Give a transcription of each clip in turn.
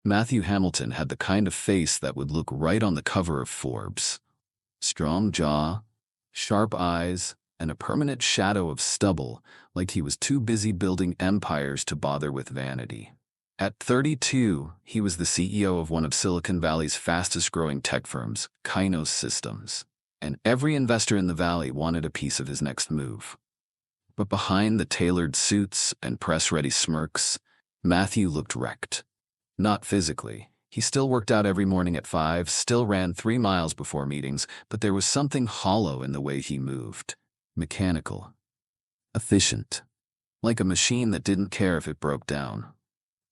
Matthew Hamilton had the kind of face that would look right on the cover of Forbes. Strong jaw, sharp eyes, and a permanent shadow of stubble, like he was too busy building empires to bother with vanity. At 32, he was the CEO of one of Silicon Valley's fastest-growing tech firms, Kainos Systems, and every investor in the valley wanted a piece of his next move. But behind the tailored suits and press-ready smirks, Matthew looked wrecked. Not physically. He still worked out every morning at 5, still ran 3 miles before meetings, but there was something hollow in the way he moved. Mechanical. Efficient. Like a machine that didn't care if it broke down.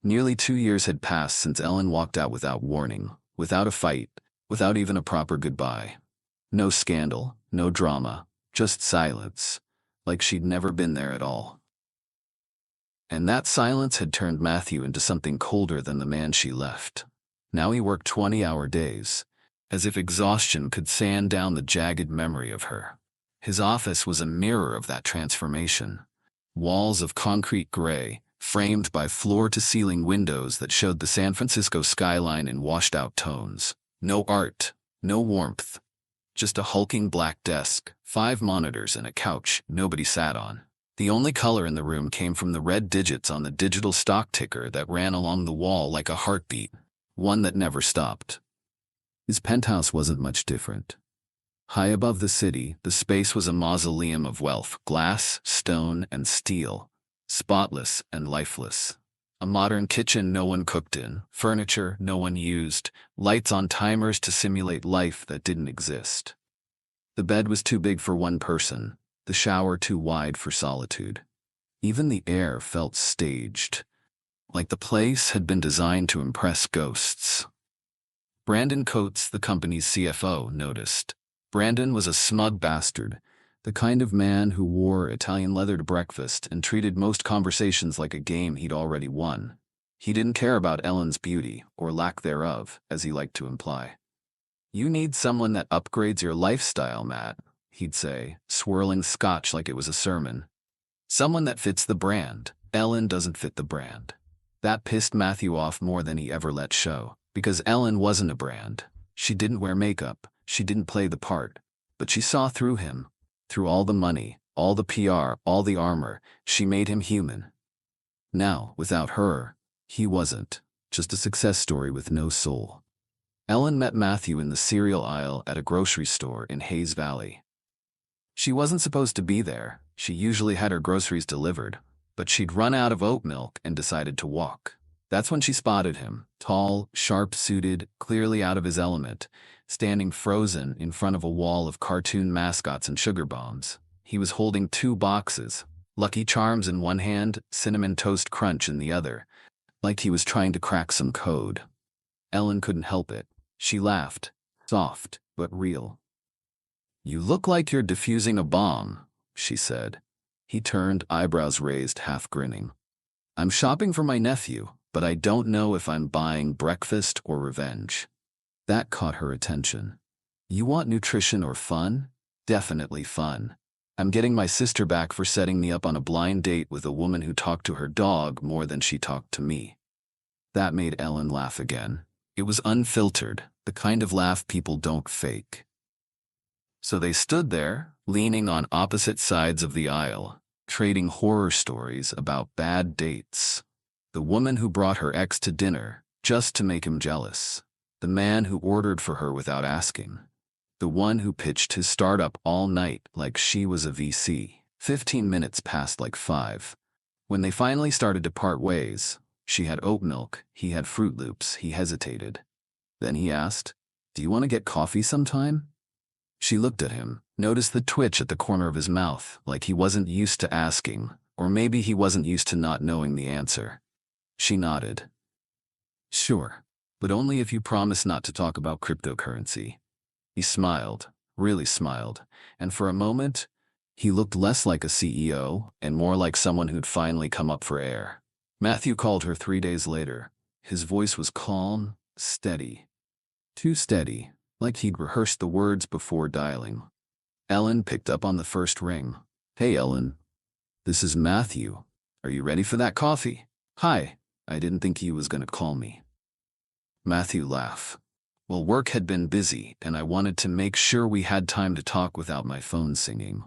Nearly 2 years had passed since Ellen walked out without warning, without a fight, without even a proper goodbye. No scandal, no drama, just silence, like she'd never been there at all. And that silence had turned Matthew into something colder than the man she left. Now he worked 20-hour days, as if exhaustion could sand down the jagged memory of her. His office was a mirror of that transformation. Walls of concrete gray, framed by floor-to-ceiling windows that showed the San Francisco skyline in washed-out tones. No art, no warmth. Just a hulking black desk, 5 monitors, and a couch nobody sat on. The only color in the room came from the red digits on the digital stock ticker that ran along the wall like a heartbeat, one that never stopped. His penthouse wasn't much different. High above the city, the space was a mausoleum of wealth, glass, stone, and steel, spotless and lifeless. A modern kitchen no one cooked in, furniture no one used, lights on timers to simulate life that didn't exist. The bed was too big for one person, the shower too wide for solitude. Even the air felt staged, like the place had been designed to impress ghosts. Brandon Coates, the company's CFO, noticed. Brandon was a smug bastard, the kind of man who wore Italian leather to breakfast and treated most conversations like a game he'd already won. He didn't care about Ellen's beauty, or lack thereof, as he liked to imply. "You need someone that upgrades your lifestyle, Matt," he'd say, swirling scotch like it was a sermon. "Someone that fits the brand. Ellen doesn't fit the brand." That pissed Matthew off more than he ever let show, because Ellen wasn't a brand. She didn't wear makeup, she didn't play the part, but she saw through him. Through all the money, all the PR, all the armor, she made him human. Now, without her, he wasn't, just a success story with no soul. Ellen met Matthew in the cereal aisle at a grocery store in Hayes Valley. She wasn't supposed to be there. She usually had her groceries delivered, but she'd run out of oat milk and decided to walk. That's when she spotted him, tall, sharp-suited, clearly out of his element, standing frozen in front of a wall of cartoon mascots and sugar bombs. He was holding 2 boxes, Lucky Charms in one hand, Cinnamon Toast Crunch in the other, like he was trying to crack some code. Ellen couldn't help it. She laughed, soft but real. "You look like you're defusing a bomb," she said. He turned, eyebrows raised, half grinning. "I'm shopping for my nephew, but I don't know if I'm buying breakfast or revenge." That caught her attention. "You want nutrition or fun?" "Definitely fun. I'm getting my sister back for setting me up on a blind date with a woman who talked to her dog more than she talked to me." That made Ellen laugh again. It was unfiltered, the kind of laugh people don't fake. So they stood there, leaning on opposite sides of the aisle, trading horror stories about bad dates. The woman who brought her ex to dinner just to make him jealous. The man who ordered for her without asking. The one who pitched his startup all night like she was a VC. 15 minutes passed like 5. When they finally started to part ways, she had oat milk, he had Fruit Loops. He hesitated. Then he asked, "Do you want to get coffee sometime?" She looked at him, noticed the twitch at the corner of his mouth, like he wasn't used to asking, or maybe he wasn't used to not knowing the answer. She nodded. "Sure, but only if you promise not to talk about cryptocurrency." He smiled, really smiled, and for a moment, he looked less like a CEO and more like someone who'd finally come up for air. Matthew called her 3 days later. His voice was calm, steady. Too steady, like he'd rehearsed the words before dialing. Ellen picked up on the first ring. "Hey, Ellen. This is Matthew. Are you ready for that coffee?" "Hi. I didn't think you was gonna call me." Matthew laughed. Well, work had been busy, and I wanted to make sure we had time to talk without my phone singing.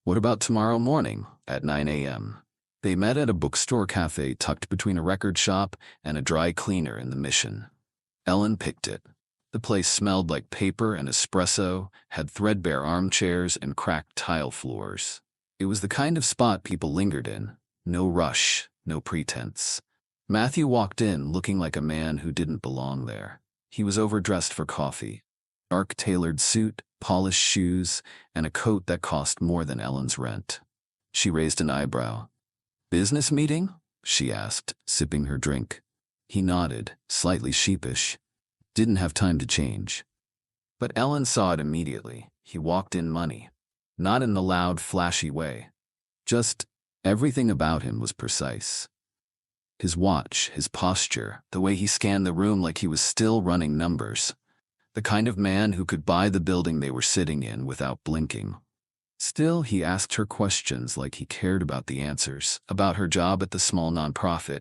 What about tomorrow morning at 9 a.m.? They met at a bookstore cafe tucked between a record shop and a dry cleaner in the Mission. Ellen picked it. The place smelled like paper and espresso, had threadbare armchairs and cracked tile floors. It was the kind of spot people lingered in. No rush, no pretense. Matthew walked in looking like a man who didn't belong there. He was overdressed for coffee. Dark tailored suit, polished shoes, and a coat that cost more than Ellen's rent. She raised an eyebrow. "Business meeting?" she asked, sipping her drink. He nodded, slightly sheepish. Didn't have time to change. But Ellen saw it immediately. He walked in money. Not in the loud, flashy way. Just everything about him was precise. His watch, his posture, the way he scanned the room like he was still running numbers. The kind of man who could buy the building they were sitting in without blinking. Still, he asked her questions like he cared about the answers, about her job at the small nonprofit,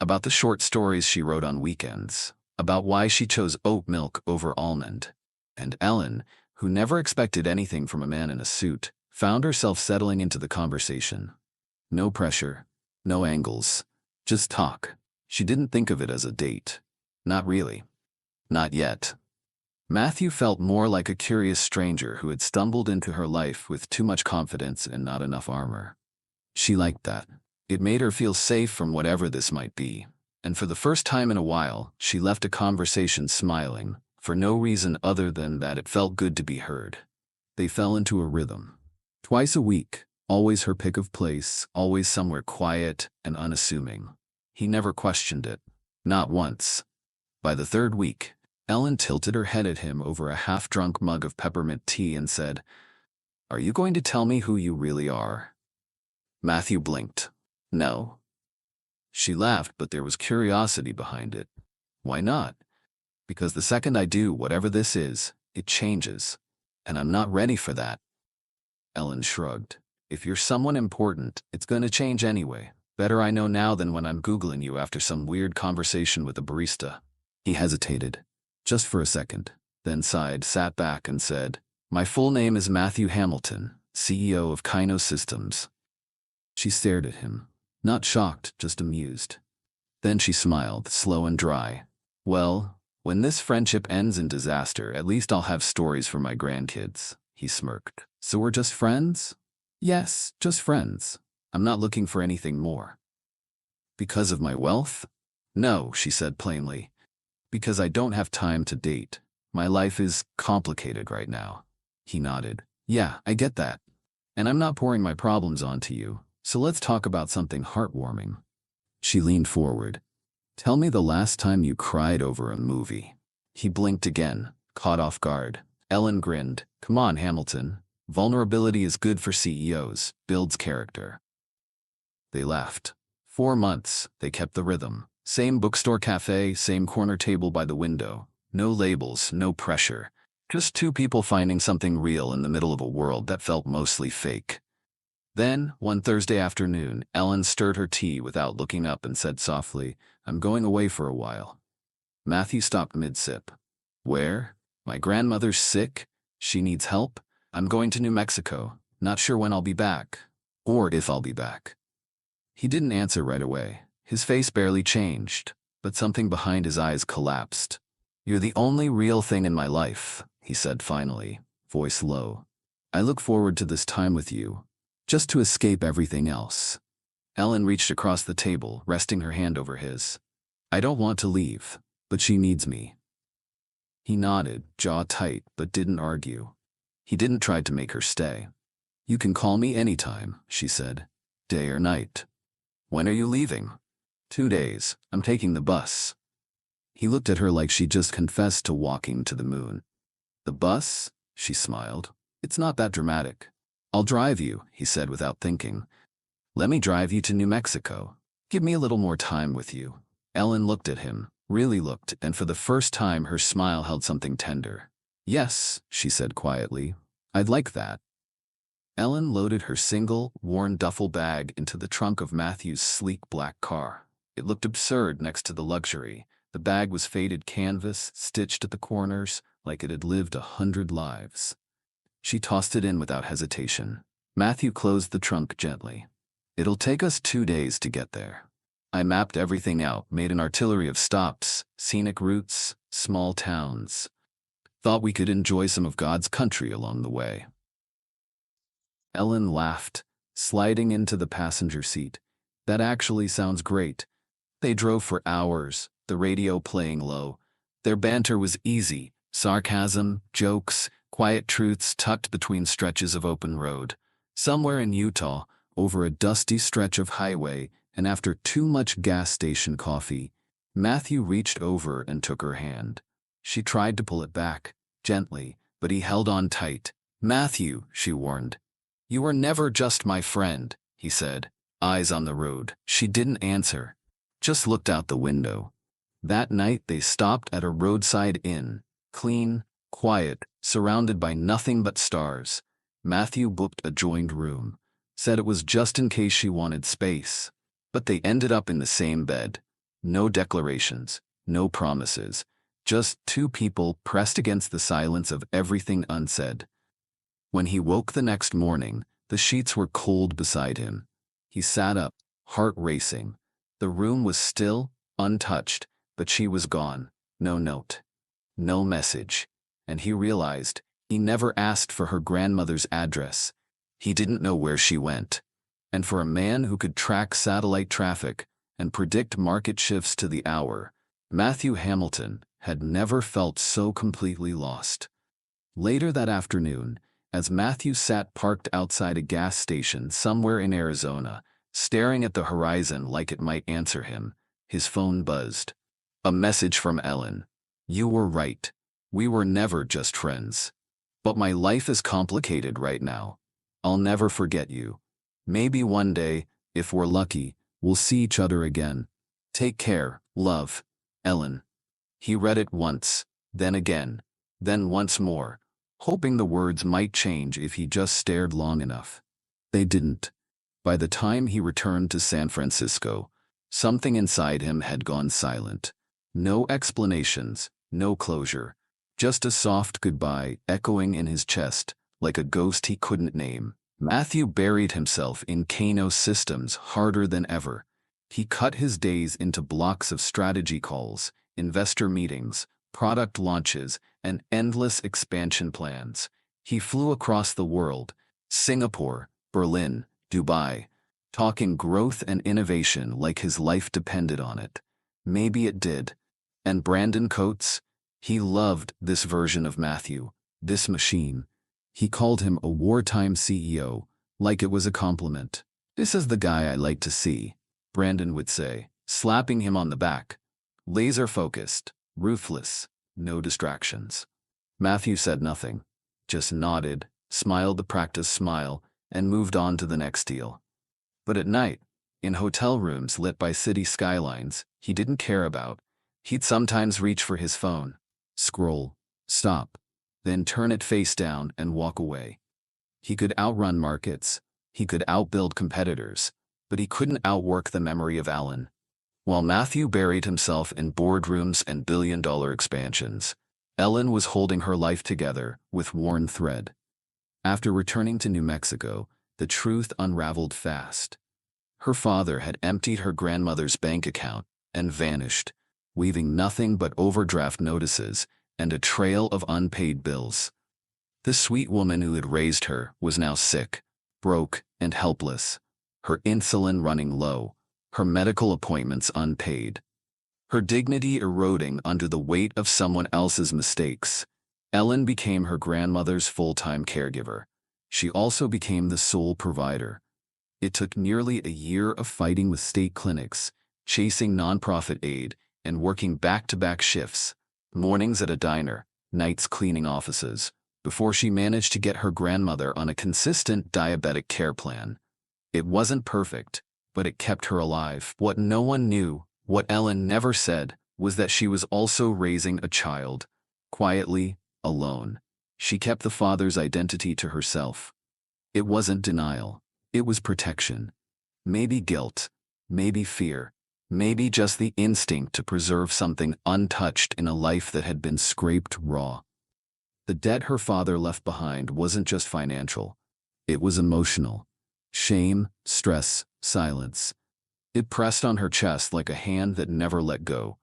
about the short stories she wrote on weekends, about why she chose oat milk over almond. And Ellen, who never expected anything from a man in a suit, found herself settling into the conversation. No pressure, no angles, just talk. She didn't think of it as a date. Not really. Not yet. Matthew felt more like a curious stranger who had stumbled into her life with too much confidence and not enough armor. She liked that. It made her feel safe from whatever this might be. And for the first time in a while, she left a conversation smiling, for no reason other than that it felt good to be heard. They fell into a rhythm. Twice a week, always her pick of place, always somewhere quiet and unassuming. He never questioned it. Not once. By the third week, Ellen tilted her head at him over a half-drunk mug of peppermint tea and said, "Are you going to tell me who you really are?" Matthew blinked. No. She laughed, but there was curiosity behind it. Why not? Because the second I do whatever this is, it changes. And I'm not ready for that. Ellen shrugged. If you're someone important, it's going to change anyway. Better I know now than when I'm Googling you after some weird conversation with a barista. He hesitated. Just for a second, then sighed, sat back and said, "My full name is Matthew Hamilton, CEO of Kino Systems." She stared at him, not shocked, just amused. Then she smiled, slow and dry. "Well, when this friendship ends in disaster, at least I'll have stories for my grandkids," he smirked. "So we're just friends?" "Yes, just friends. I'm not looking for anything more." "Because of my wealth?" "No," she said plainly. "Because I don't have time to date. My life is complicated right now." He nodded. "Yeah, I get that. And I'm not pouring my problems onto you, so let's talk about something heartwarming." She leaned forward. "Tell me the last time you cried over a movie." He blinked again, caught off guard. Ellen grinned. "Come on, Hamilton. Vulnerability is good for CEOs, builds character." They laughed. 4 months, they kept the rhythm. Same bookstore cafe, same corner table by the window. No labels, no pressure. Just two people finding something real in the middle of a world that felt mostly fake. Then, one Thursday afternoon, Ellen stirred her tea without looking up and said softly, "I'm going away for a while." Matthew stopped mid-sip. "Where? My grandmother's sick. She needs help. I'm going to New Mexico. Not sure when I'll be back. Or if I'll be back." He didn't answer right away. His face barely changed, but something behind his eyes collapsed. "You're the only real thing in my life," he said finally, voice low. "I look forward to this time with you, just to escape everything else." Ellen reached across the table, resting her hand over his. "I don't want to leave, but she needs me." He nodded, jaw tight, but didn't argue. He didn't try to make her stay. "You can call me anytime," she said. "Day or night." "When are you leaving?" 2 days. I'm taking the bus." He looked at her like she just confessed to walking to the moon. "The bus?" She smiled. "It's not that dramatic." "I'll drive you," he said without thinking. "Let me drive you to New Mexico. Give me a little more time with you." Ellen looked at him, really looked, and for the first time her smile held something tender. "Yes," she said quietly. "I'd like that." Ellen loaded her single, worn duffel bag into the trunk of Matthew's sleek black car. It looked absurd next to the luxury, The bag was faded canvas, stitched at the corners, like it had lived 100 lives. She tossed it in without hesitation. Matthew closed the trunk gently. "It'll take us 2 days to get there." I mapped everything out, made an artillery of stops, scenic routes, small towns. Thought we could enjoy some of God's country along the way. Ellen laughed, sliding into the passenger seat. "That actually sounds great." They drove for hours, the radio playing low. Their banter was easy, sarcasm, jokes, quiet truths tucked between stretches of open road. Somewhere in Utah, over a dusty stretch of highway, and after too much gas station coffee, Matthew reached over and took her hand. She tried to pull it back, gently, but he held on tight. "Matthew," she warned. "You were never just my friend," he said, eyes on the road. She didn't answer, just looked out the window. That night they stopped at a roadside inn, clean, quiet, surrounded by nothing but stars. Matthew booked a joined room, said it was just in case she wanted space. But they ended up in the same bed. No declarations, no promises, just two people pressed against the silence of everything unsaid. When he woke the next morning, the sheets were cold beside him. He sat up, heart racing. The room was still, untouched, but she was gone. No note, no message. And he realized he never asked for her grandmother's address. He didn't know where she went. And for a man who could track satellite traffic and predict market shifts to the hour, Matthew Hamilton had never felt so completely lost. Later that afternoon, as Matthew sat parked outside a gas station somewhere in Arizona, staring at the horizon like it might answer him, his phone buzzed. A message from Ellen. "You were right. We were never just friends. But my life is complicated right now. I'll never forget you. Maybe one day, if we're lucky, we'll see each other again. Take care, love, Ellen." He read it once, then again, then once more, hoping the words might change if he just stared long enough. They didn't. By the time he returned to San Francisco, something inside him had gone silent. No explanations, no closure, just a soft goodbye echoing in his chest like a ghost he couldn't name. Matthew buried himself in Kano systems harder than ever. He cut his days into blocks of strategy calls, investor meetings, product launches, and endless expansion plans. He flew across the world, Singapore, Berlin, Dubai, talking growth and innovation like his life depended on it. Maybe it did. And Brandon Coates? He loved this version of Matthew, this machine. He called him a wartime CEO, like it was a compliment. "This is the guy I like to see," Brandon would say, slapping him on the back. Laser-focused, ruthless, no distractions. Matthew said nothing, just nodded, smiled the practice smile, and moved on to the next deal. But at night, in hotel rooms lit by city skylines he didn't care about, he'd sometimes reach for his phone, scroll, stop, then turn it face down and walk away. He could outrun markets, he could outbuild competitors, but he couldn't outwork the memory of Ellen. While Matthew buried himself in boardrooms and billion-dollar expansions, Ellen was holding her life together with worn thread. After returning to New Mexico, the truth unraveled fast. Her father had emptied her grandmother's bank account and vanished, leaving nothing but overdraft notices and a trail of unpaid bills. The sweet woman who had raised her was now sick, broke, and helpless, her insulin running low, her medical appointments unpaid, her dignity eroding under the weight of someone else's mistakes. Ellen became her grandmother's full-time caregiver. She also became the sole provider. It took nearly a year of fighting with state clinics, chasing nonprofit aid, and working back-to-back shifts, mornings at a diner, nights cleaning offices, before she managed to get her grandmother on a consistent diabetic care plan. It wasn't perfect, but it kept her alive. What no one knew, what Ellen never said, was that she was also raising a child, quietly, alone. She kept the father's identity to herself. It wasn't denial, it was protection. Maybe guilt, maybe fear, Maybe just the instinct to preserve something untouched in a life that had been scraped raw. The debt her father left behind wasn't just financial. It was emotional. Shame, stress, silence. It pressed on her chest like a hand that never let go.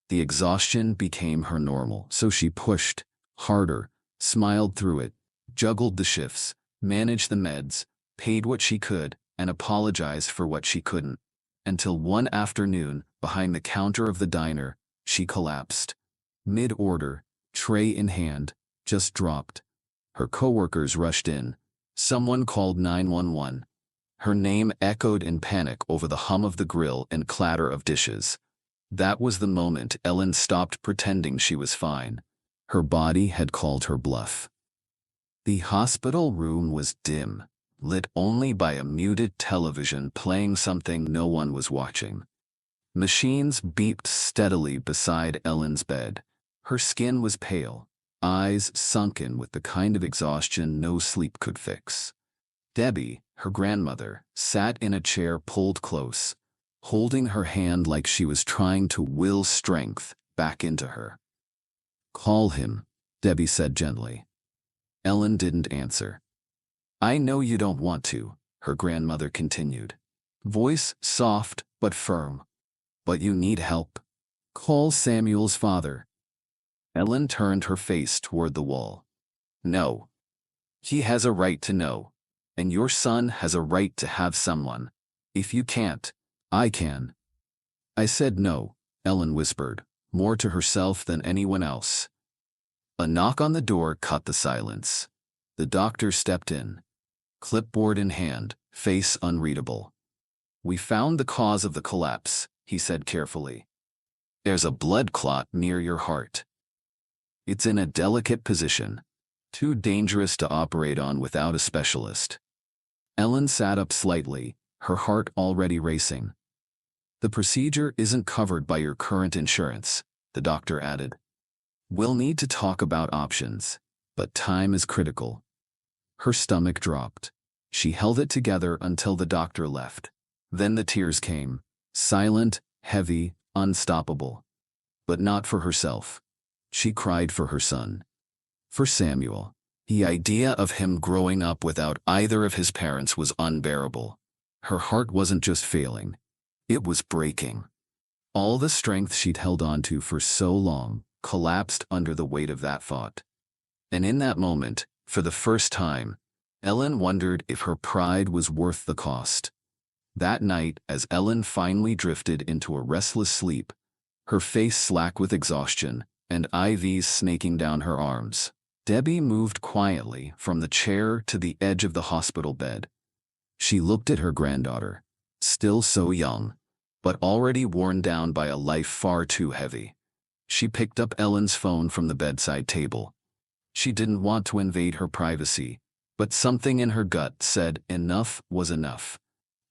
The exhaustion became her normal, so she pushed harder, smiled through it, juggled the shifts, managed the meds, paid what she could, and apologized for what she couldn't. Until one afternoon, behind the counter of the diner, she collapsed. Mid-order, tray in hand, just dropped. Her coworkers rushed in. Someone called 911. Her name echoed in panic over the hum of the grill and clatter of dishes. That was the moment Ellen stopped pretending she was fine. Her body had called her bluff. The hospital room was dim, lit only by a muted television playing something no one was watching. Machines beeped steadily beside Ellen's bed. Her skin was pale, eyes sunken with the kind of exhaustion no sleep could fix. Debbie, her grandmother, sat in a chair pulled close, holding her hand like she was trying to will strength back into her. "Call him," Debbie said gently. Ellen didn't answer. "I know you don't want to," her grandmother continued, voice soft but firm. "But you need help. Call Samuel's father." Ellen turned her face toward the wall. "No. He has a right to know. And your son has a right to have someone. If you can't, I can." "I said no," Ellen whispered, more to herself than anyone else. A knock on the door cut the silence. The doctor stepped in, clipboard in hand, face unreadable. "We found the cause of the collapse," he said carefully. "There's a blood clot near your heart. It's in a delicate position, too dangerous to operate on without a specialist." Ellen sat up slightly, her heart already racing. "The procedure isn't covered by your current insurance," the doctor added. "We'll need to talk about options, but time is critical." Her stomach dropped. She held it together until the doctor left. Then the tears came, silent, heavy, unstoppable. But not for herself. She cried for her son. For Samuel. The idea of him growing up without either of his parents was unbearable. Her heart wasn't just failing. It was breaking. All the strength she'd held on to for so long collapsed under the weight of that thought. And in that moment, for the first time, Ellen wondered if her pride was worth the cost. That night, as Ellen finally drifted into a restless sleep, her face slack with exhaustion and IVs snaking down her arms, Debbie moved quietly from the chair to the edge of the hospital bed. She looked at her granddaughter, still so young, but already worn down by a life far too heavy. She picked up Ellen's phone from the bedside table. She didn't want to invade her privacy, but something in her gut said enough was enough.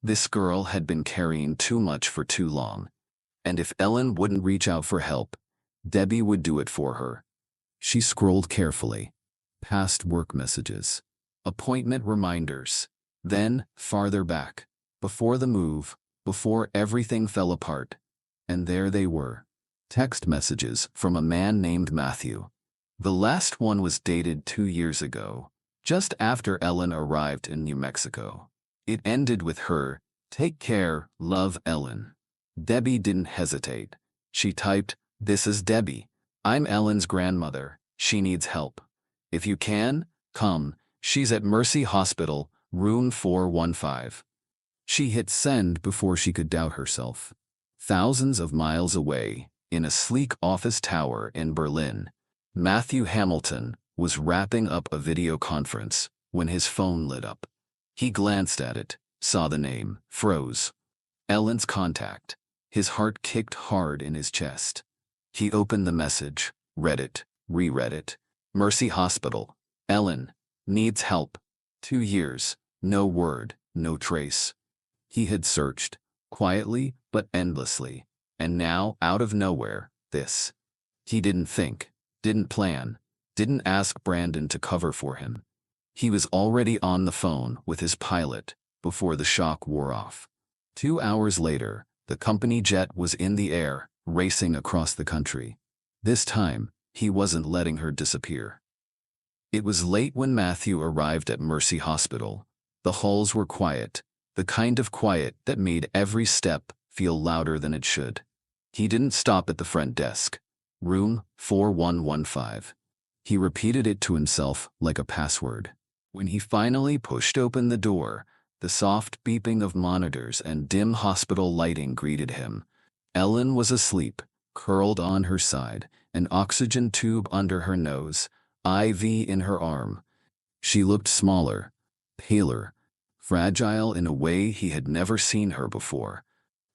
This girl had been carrying too much for too long, and if Ellen wouldn't reach out for help, Debbie would do it for her. She scrolled carefully, past work messages, appointment reminders, then farther back, before the move, before everything fell apart. And there they were, text messages from a man named Matthew. The last one was dated 2 years ago, just after Ellen arrived in New Mexico. It ended with her, "Take care, love, Ellen." Debbie didn't hesitate. She typed, "This is Debbie. I'm Ellen's grandmother. She needs help. If you can, come. She's at Mercy Hospital, room 415. She hit send before she could doubt herself. Thousands of miles away, in a sleek office tower in Berlin, Matthew Hamilton was wrapping up a video conference when his phone lit up. He glanced at it, saw the name, froze. Ellen's contact. His heart kicked hard in his chest. He opened the message, read it, reread it. Mercy Hospital. Ellen. Needs help. 2 years. No word, no trace. He had searched, quietly but endlessly, and now, out of nowhere, this. He didn't think, didn't plan, didn't ask Brandon to cover for him. He was already on the phone with his pilot before the shock wore off. 2 hours later, The company jet was in the air, racing across the country. This time, he wasn't letting her disappear. It was late when Matthew arrived at Mercy Hospital. The halls were quiet, the kind of quiet that made every step feel louder than it should. He didn't stop at the front desk. Room 4115. He repeated it to himself like a password. When he finally pushed open the door, the soft beeping of monitors and dim hospital lighting greeted him. Ellen was asleep, curled on her side, an oxygen tube under her nose, IV in her arm. She looked smaller, paler, fragile in a way he had never seen her before.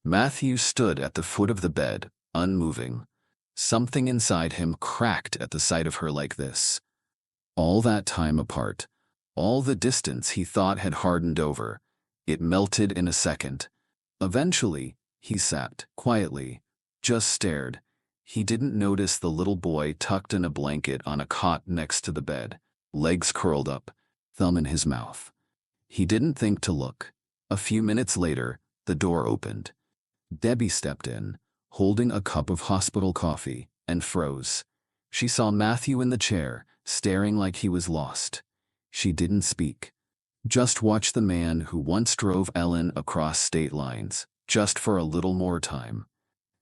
Matthew stood at the foot of the bed, unmoving. Something inside him cracked at the sight of her like this. All that time apart, all the distance he thought had hardened over, it melted in a second. Eventually, he sat quietly, just stared. He didn't notice the little boy tucked in a blanket on a cot next to the bed, legs curled up, thumb in his mouth. He didn't think to look. A few minutes later, the door opened. Debbie stepped in, holding a cup of hospital coffee, and froze. She saw Matthew in the chair, staring like he was lost. She didn't speak. Just watched the man who once drove Ellen across state lines, just for a little more time.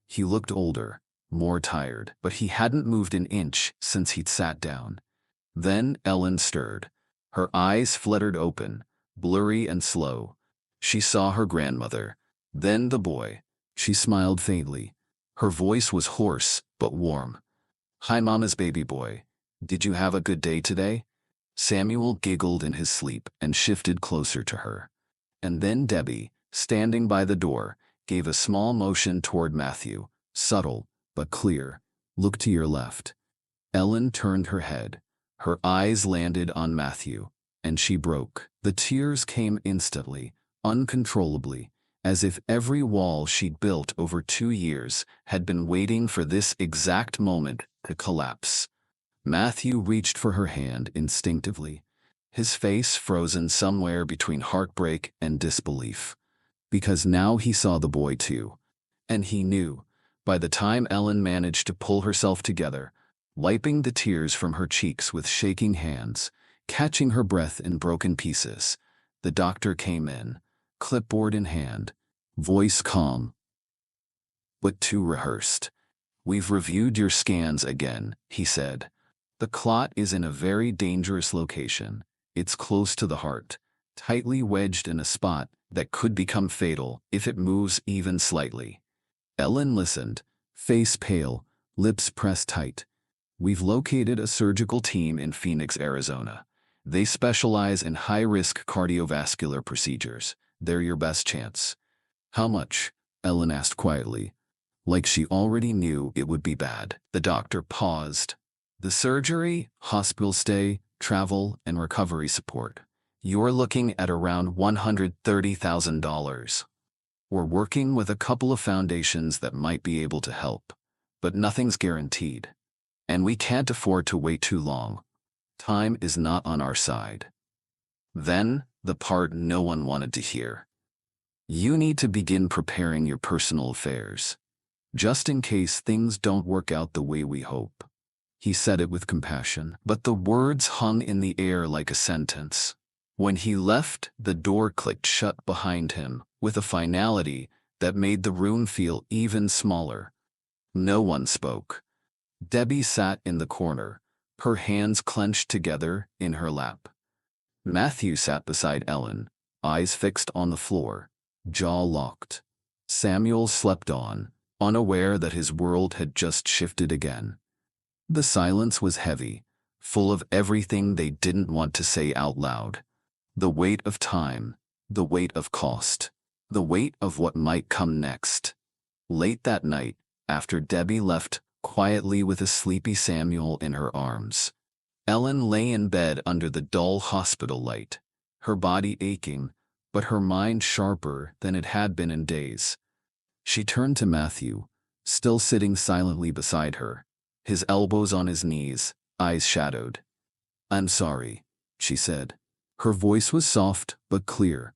He looked older, more tired, but he hadn't moved an inch since he'd sat down. Then Ellen stirred. Her eyes fluttered open, blurry and slow. She saw her grandmother, then the boy. She smiled faintly. Her voice was hoarse but warm. "Hi, Mama's baby boy. Did you have a good day today?" Samuel giggled in his sleep and shifted closer to her. And then Debbie, standing by the door, gave a small motion toward Matthew, subtle but clear. "Look to your left." Ellen turned her head. Her eyes landed on Matthew, and she broke. The tears came instantly, uncontrollably, as if every wall she'd built over 2 years had been waiting for this exact moment to collapse. Matthew reached for her hand instinctively, his face frozen somewhere between heartbreak and disbelief. Because now he saw the boy too. And he knew, by the time Ellen managed to pull herself together, wiping the tears from her cheeks with shaking hands, catching her breath in broken pieces, the doctor came in, clipboard in hand, voice calm, but too rehearsed. "We've reviewed your scans again," he said. "The clot is in a very dangerous location. It's close to the heart, tightly wedged in a spot that could become fatal if it moves even slightly." Ellen listened, face pale, lips pressed tight. "We've located a surgical team in Phoenix, Arizona. They specialize in high-risk cardiovascular procedures. They're your best chance." "How much?" Ellen asked quietly, like she already knew it would be bad. The doctor paused. "The surgery, hospital stay, travel, and recovery support. You're looking at around $130,000. We're working with a couple of foundations that might be able to help, but nothing's guaranteed. And we can't afford to wait too long. Time is not on our side." Then, the part no one wanted to hear. "You need to begin preparing your personal affairs, just in case things don't work out the way we hope." He said it with compassion, but the words hung in the air like a sentence. When he left, the door clicked shut behind him, with a finality that made the room feel even smaller. No one spoke. Debbie sat in the corner, her hands clenched together in her lap. Matthew sat beside Ellen, eyes fixed on the floor, jaw locked. Samuel slept on, unaware that his world had just shifted again. The silence was heavy, full of everything they didn't want to say out loud. The weight of time, the weight of cost, the weight of what might come next. Late that night, after Debbie left quietly with a sleepy Samuel in her arms, Ellen lay in bed under the dull hospital light, her body aching, but her mind sharper than it had been in days. She turned to Matthew, still sitting silently beside her, his elbows on his knees, eyes shadowed. "I'm sorry," she said. Her voice was soft but clear.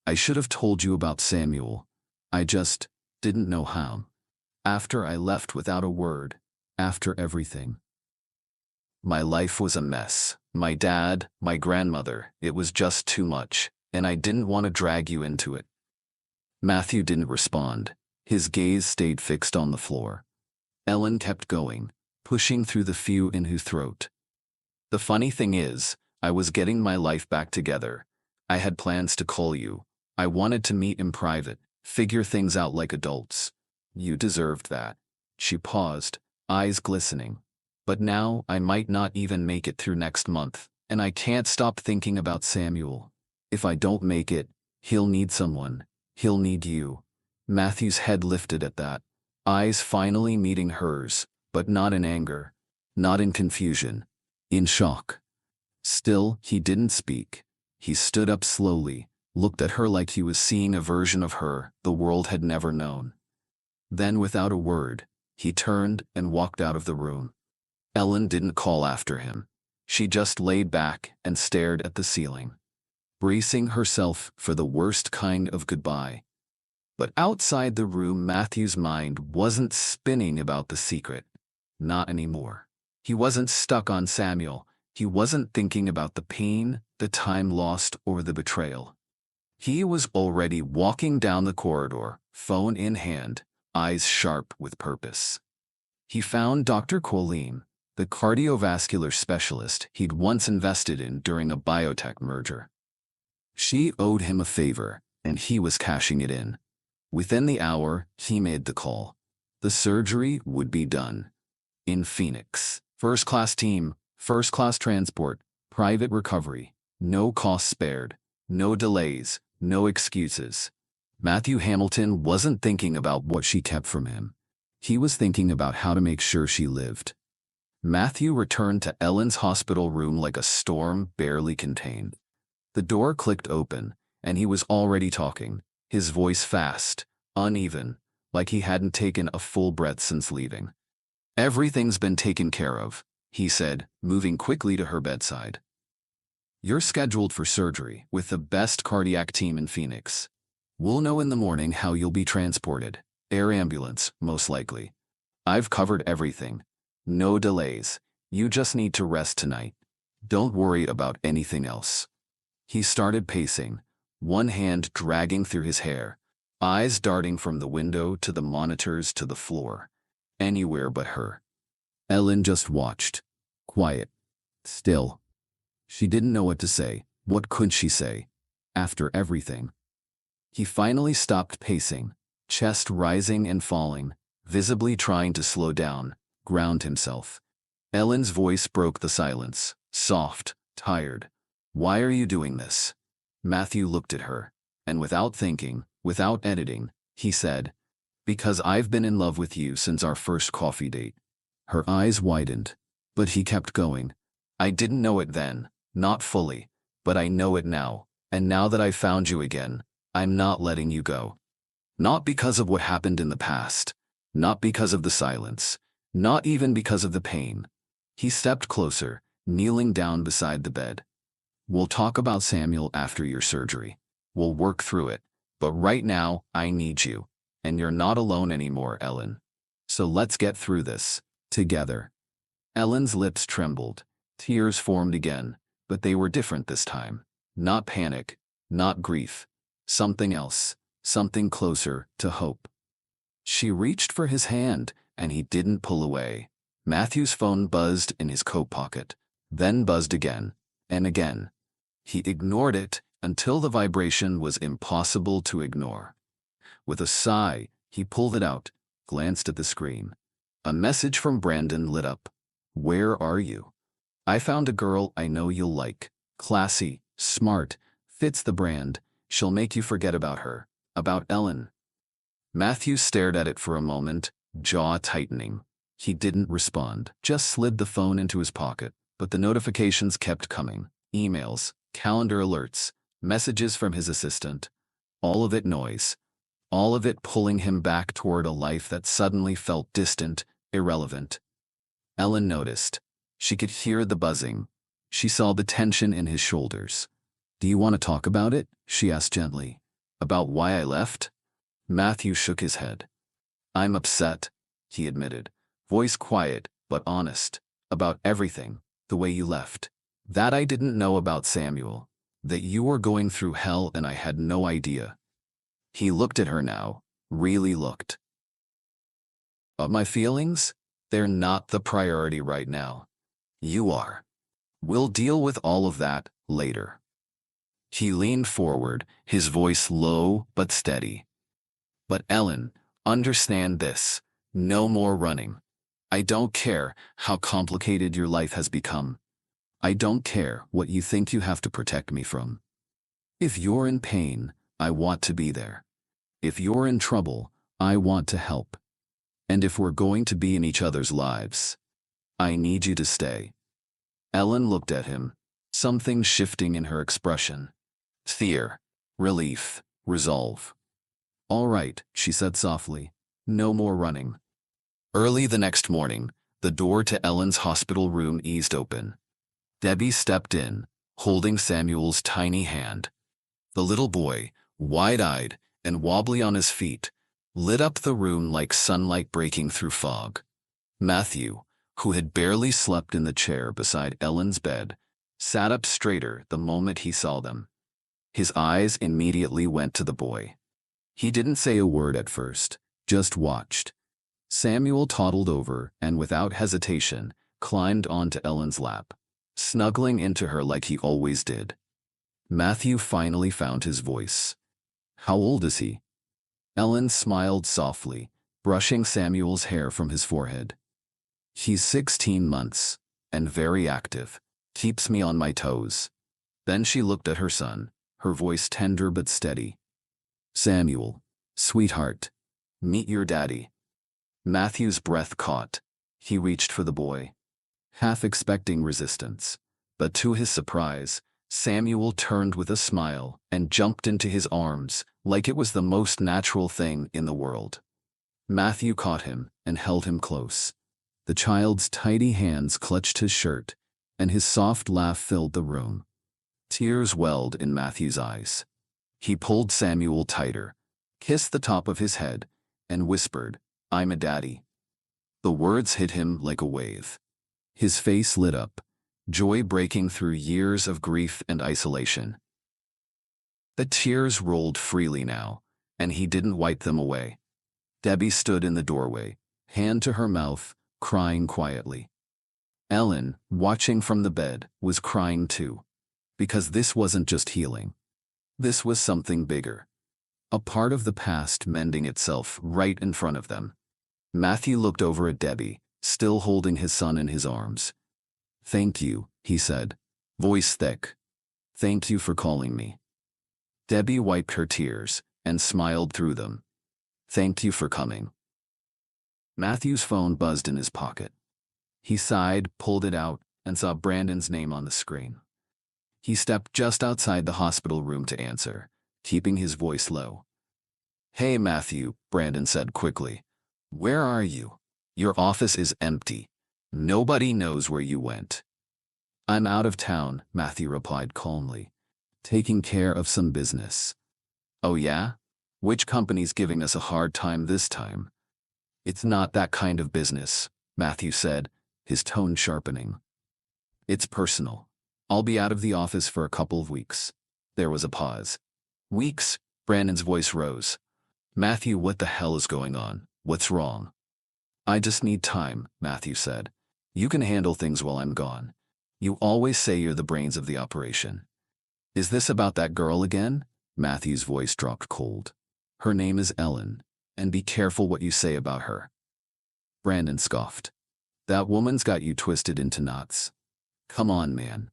"I should have told you about Samuel. I just Didn't know how. After I left without a word. After everything. My life was a mess. My dad, my grandmother, it was just too much, and I didn't want to drag you into it. Matthew didn't respond. His gaze stayed fixed on the floor. Ellen kept going, pushing through the few in her throat. The funny thing is, I was getting my life back together. I had plans to call you. I wanted to meet in private, figure things out like adults. You deserved that. She paused, eyes glistening. But now I might not even make it through next month, and I can't stop thinking about Samuel. If I don't make it, he'll need someone. He'll need you. Matthew's head lifted at that, eyes finally meeting hers, but not in anger, not in confusion, in shock. Still, he didn't speak. He stood up slowly, looked at her like he was seeing a version of her the world had never known. Then, without a word, he turned and walked out of the room. Ellen didn't call after him. She just laid back and stared at the ceiling, bracing herself for the worst kind of goodbye. But outside the room, Matthew's mind wasn't spinning about the secret. Not anymore. He wasn't stuck on Samuel. He wasn't thinking about the pain, the time lost, or the betrayal. He was already walking down the corridor, phone in hand, eyes sharp with purpose. He found Dr. Colleen, the cardiovascular specialist he'd once invested in during a biotech merger. She owed him a favor, and he was cashing it in. Within the hour, he made the call. The surgery would be done. In Phoenix. First-class team, first-class transport, private recovery, no costs spared, no delays, no excuses. Matthew Hamilton wasn't thinking about what she kept from him. He was thinking about how to make sure she lived. Matthew returned to Ellen's hospital room like a storm barely contained. The door clicked open, and he was already talking, his voice fast, uneven, like he hadn't taken a full breath since leaving. "Everything's been taken care of," he said, moving quickly to her bedside. "You're scheduled for surgery with the best cardiac team in Phoenix. We'll know in the morning how you'll be transported. Air ambulance, most likely. I've covered everything. No delays. You just need to rest tonight. Don't worry about anything else." He started pacing, one hand dragging through his hair, eyes darting from the window to the monitors to the floor. Anywhere but her. Ellen just watched. Quiet. Still. She didn't know what to say. What could she say? After everything. He finally stopped pacing, chest rising and falling, visibly trying to slow down, ground himself. Ellen's voice broke the silence, soft, tired. "Why are you doing this?" Matthew looked at her, and without thinking, without editing, he said, "Because I've been in love with you since our first coffee date." Her eyes widened, but he kept going. "I didn't know it then, not fully, but I know it now, and now that I've found you again, I'm not letting you go. Not because of what happened in the past, not because of the silence, not even because of the pain." He stepped closer, kneeling down beside the bed. "We'll talk about Samuel after your surgery. We'll work through it, but right now, I need you. And you're not alone anymore, Ellen. So let's get through this, together." Ellen's lips trembled. Tears formed again, but they were different this time. Not panic, not grief. Something else, something closer to hope. She reached for his hand, and he didn't pull away. Matthew's phone buzzed in his coat pocket, then buzzed again, and again. He ignored it until the vibration was impossible to ignore. With a sigh, he pulled it out, glanced at the screen. A message from Brandon lit up. "Where are you? I found a girl I know you'll like. Classy, smart, fits the brand. She'll make you forget about her. About Ellen." Matthew stared at it for a moment, jaw tightening. He didn't respond, just slid the phone into his pocket, but the notifications kept coming. Emails, calendar alerts, messages from his assistant. All of it noise. All of it pulling him back toward a life that suddenly felt distant, irrelevant. Ellen noticed. She could hear the buzzing. She saw the tension in his shoulders. "Do you want to talk about it?" she asked gently. "About why I left?" Matthew shook his head. I'm upset, he admitted, voice quiet but honest, about everything, the way you left. That I didn't know about Samuel, that you were going through hell and I had no idea. He looked at her now, really looked. My feelings? They're not the priority right now. You are. We'll deal with all of that later. He leaned forward, his voice low but steady. But Ellen, understand this. No more running. I don't care how complicated your life has become. I don't care what you think you have to protect me from. If you're in pain, I want to be there. If you're in trouble, I want to help. And if we're going to be in each other's lives, I need you to stay. Ellen looked at him, something shifting in her expression. Fear, relief, resolve. All right, she said softly. No more running. Early the next morning, the door to Ellen's hospital room eased open. Debbie stepped in, holding Samuel's tiny hand. The little boy, wide-eyed and wobbly on his feet, lit up the room like sunlight breaking through fog. Matthew, who had barely slept in the chair beside Ellen's bed, sat up straighter the moment he saw them. His eyes immediately went to the boy. He didn't say a word at first, just watched. Samuel toddled over and without hesitation climbed onto Ellen's lap, snuggling into her like he always did. Matthew finally found his voice. How old is he? Ellen smiled softly, brushing Samuel's hair from his forehead. He's 16 months, and very active. Keeps me on my toes. Then she looked at her son, her voice tender but steady. Samuel, sweetheart, meet your daddy. Matthew's breath caught. He reached for the boy, half expecting resistance. But to his surprise, Samuel turned with a smile and jumped into his arms like it was the most natural thing in the world. Matthew caught him and held him close. The child's tidy hands clutched his shirt, and his soft laugh filled the room. Tears welled in Matthew's eyes. He pulled Samuel tighter, kissed the top of his head, and whispered, I'm a daddy. The words hit him like a wave. His face lit up, joy breaking through years of grief and isolation. The tears rolled freely now, and he didn't wipe them away. Debbie stood in the doorway, hand to her mouth, crying quietly. Ellen, watching from the bed, was crying too, because this wasn't just healing. This was something bigger. A part of the past mending itself right in front of them. Matthew looked over at Debbie, still holding his son in his arms. Thank you, he said, voice thick. Thank you for calling me. Debbie wiped her tears and smiled through them. Thank you for coming. Matthew's phone buzzed in his pocket. He sighed, pulled it out, and saw Brandon's name on the screen. He stepped just outside the hospital room to answer, keeping his voice low. Hey, Matthew, Brandon said quickly. Where are you? Your office is empty. Nobody knows where you went. I'm out of town, Matthew replied calmly, taking care of some business. Oh yeah? Which company's giving us a hard time this time? It's not that kind of business, Matthew said, his tone sharpening. It's personal. I'll be out of the office for a couple of weeks. There was a pause. Weeks? Brandon's voice rose. Matthew, what the hell is going on? What's wrong? I just need time, Matthew said. You can handle things while I'm gone. You always say you're the brains of the operation. Is this about that girl again? Matthew's voice dropped cold. Her name is Ellen, and be careful what you say about her. Brandon scoffed. That woman's got you twisted into knots. Come on, man.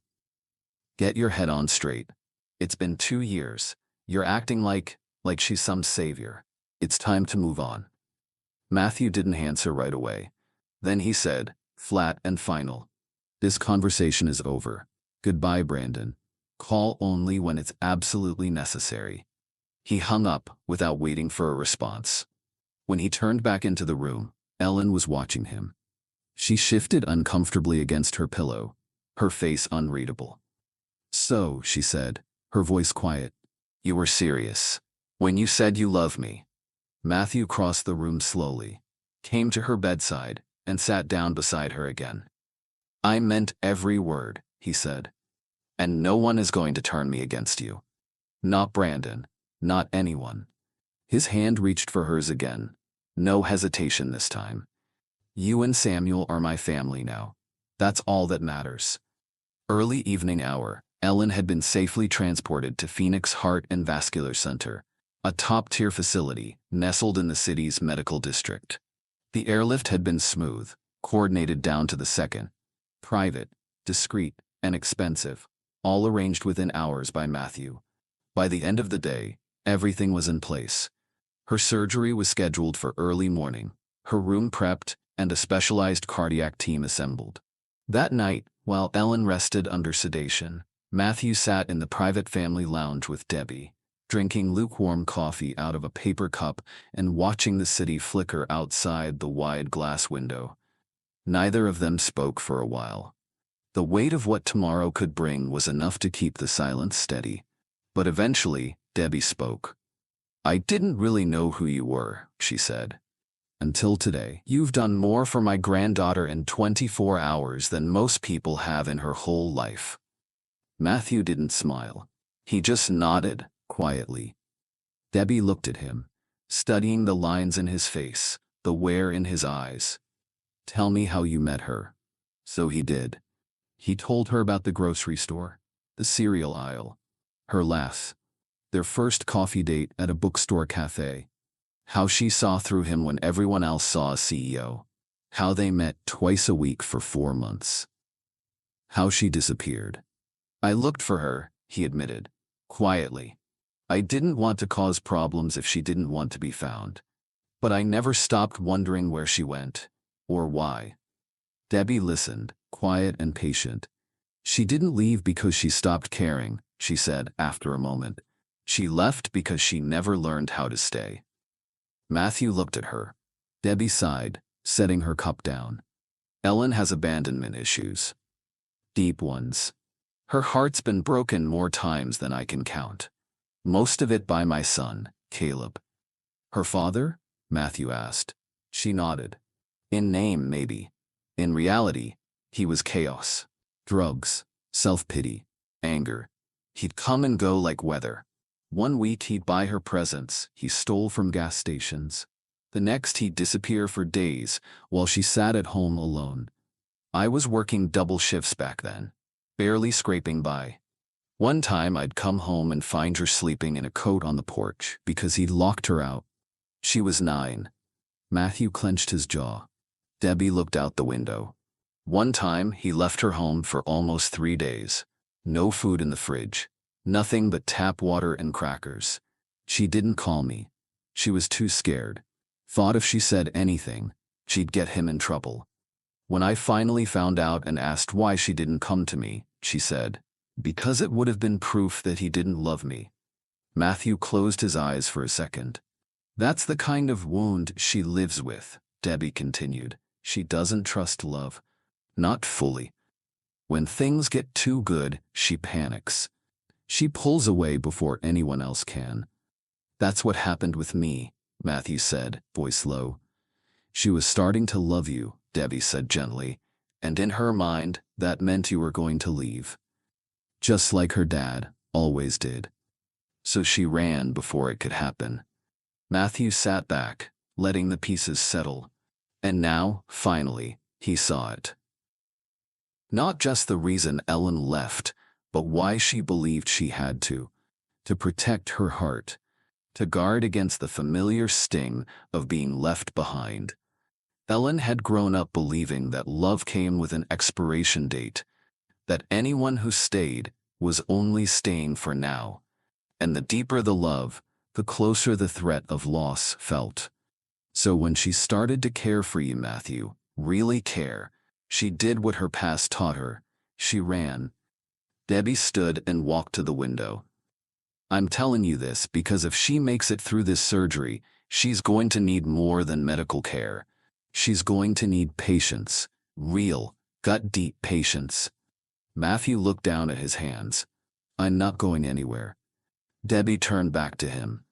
Get your head on straight. It's been 2 years. You're acting like she's some savior. It's time to move on. Matthew didn't answer right away. Then he said, flat and final, this conversation is over. Goodbye, Brandon. Call only when it's absolutely necessary. He hung up without waiting for a response. When he turned back into the room, Ellen was watching him. She shifted uncomfortably against her pillow, her face unreadable. So, she said, her voice quiet, you were serious when you said you love me. Matthew crossed the room slowly, came to her bedside, and sat down beside her again. "I meant every word," he said. "And no one is going to turn me against you. Not Brandon, not anyone." His hand reached for hers again. No hesitation this time. "You and Samuel are my family now. That's all that matters." Early evening hour, Ellen had been safely transported to Phoenix Heart and Vascular Center, a top-tier facility nestled in the city's medical district. The airlift had been smooth, coordinated down to the second. Private, discreet, and expensive, all arranged within hours by Matthew. By the end of the day, everything was in place. Her surgery was scheduled for early morning, her room prepped, and a specialized cardiac team assembled. That night, while Ellen rested under sedation, Matthew sat in the private family lounge with Debbie, drinking lukewarm coffee out of a paper cup and watching the city flicker outside the wide glass window. Neither of them spoke for a while. The weight of what tomorrow could bring was enough to keep the silence steady. But eventually, Debbie spoke. "I didn't really know who you were," she said. "Until today. You've done more for my granddaughter in 24 hours than most people have in her whole life." Matthew didn't smile. He just nodded, quietly. Debbie looked at him, studying the lines in his face, the wear in his eyes. "Tell me how you met her." So he did. He told her about the grocery store, the cereal aisle, her laugh, their first coffee date at a bookstore cafe, how she saw through him when everyone else saw a CEO, how they met twice a week for 4 months, how she disappeared. "I looked for her," he admitted, quietly. "I didn't want to cause problems if she didn't want to be found. But I never stopped wondering where she went, or why." Debbie listened, quiet and patient. "She didn't leave because she stopped caring," she said after a moment. "She left because she never learned how to stay." Matthew looked at her. Debbie sighed, setting her cup down. "Ellen has abandonment issues. Deep ones. Her heart's been broken more times than I can count. Most of it by my son, Caleb." "Her father?" Matthew asked. She nodded. "In name, maybe. In reality, he was chaos. Drugs, self-pity, anger. He'd come and go like weather. One week he'd buy her presents he stole from gas stations. The next he'd disappear for days while she sat at home alone. I was working double shifts back then, barely scraping by. One time I'd come home and find her sleeping in a coat on the porch because he'd locked her out. She was 9. Matthew clenched his jaw. Debbie looked out the window. "One time he left her home for almost 3 days. No food in the fridge. Nothing but tap water and crackers. She didn't call me. She was too scared. Thought if she said anything, she'd get him in trouble. When I finally found out and asked why she didn't come to me, she said, 'Because it would have been proof that he didn't love me.'" Matthew closed his eyes for a second. "That's the kind of wound she lives with," Debbie continued. "She doesn't trust love. Not fully. When things get too good, she panics. She pulls away before anyone else can." "That's what happened with me," Matthew said, voice low. "She was starting to love you," Debbie said gently, "and in her mind, that meant you were going to leave. Just like her dad always did. So she ran before it could happen." Matthew sat back, letting the pieces settle. And now, finally, he saw it. Not just the reason Ellen left, but why she believed she had to protect her heart, to guard against the familiar sting of being left behind. Ellen had grown up believing that love came with an expiration date, that anyone who stayed was only staying for now, and the deeper the love, the closer the threat of loss felt. So when she started to care for you, Matthew, really care, she did what her past taught her. She ran. Debbie stood and walked to the window. "I'm telling you this because if she makes it through this surgery, she's going to need more than medical care. She's going to need patience, real, gut-deep patience." Matthew looked down at his hands. "I'm not going anywhere." Debbie turned back to him.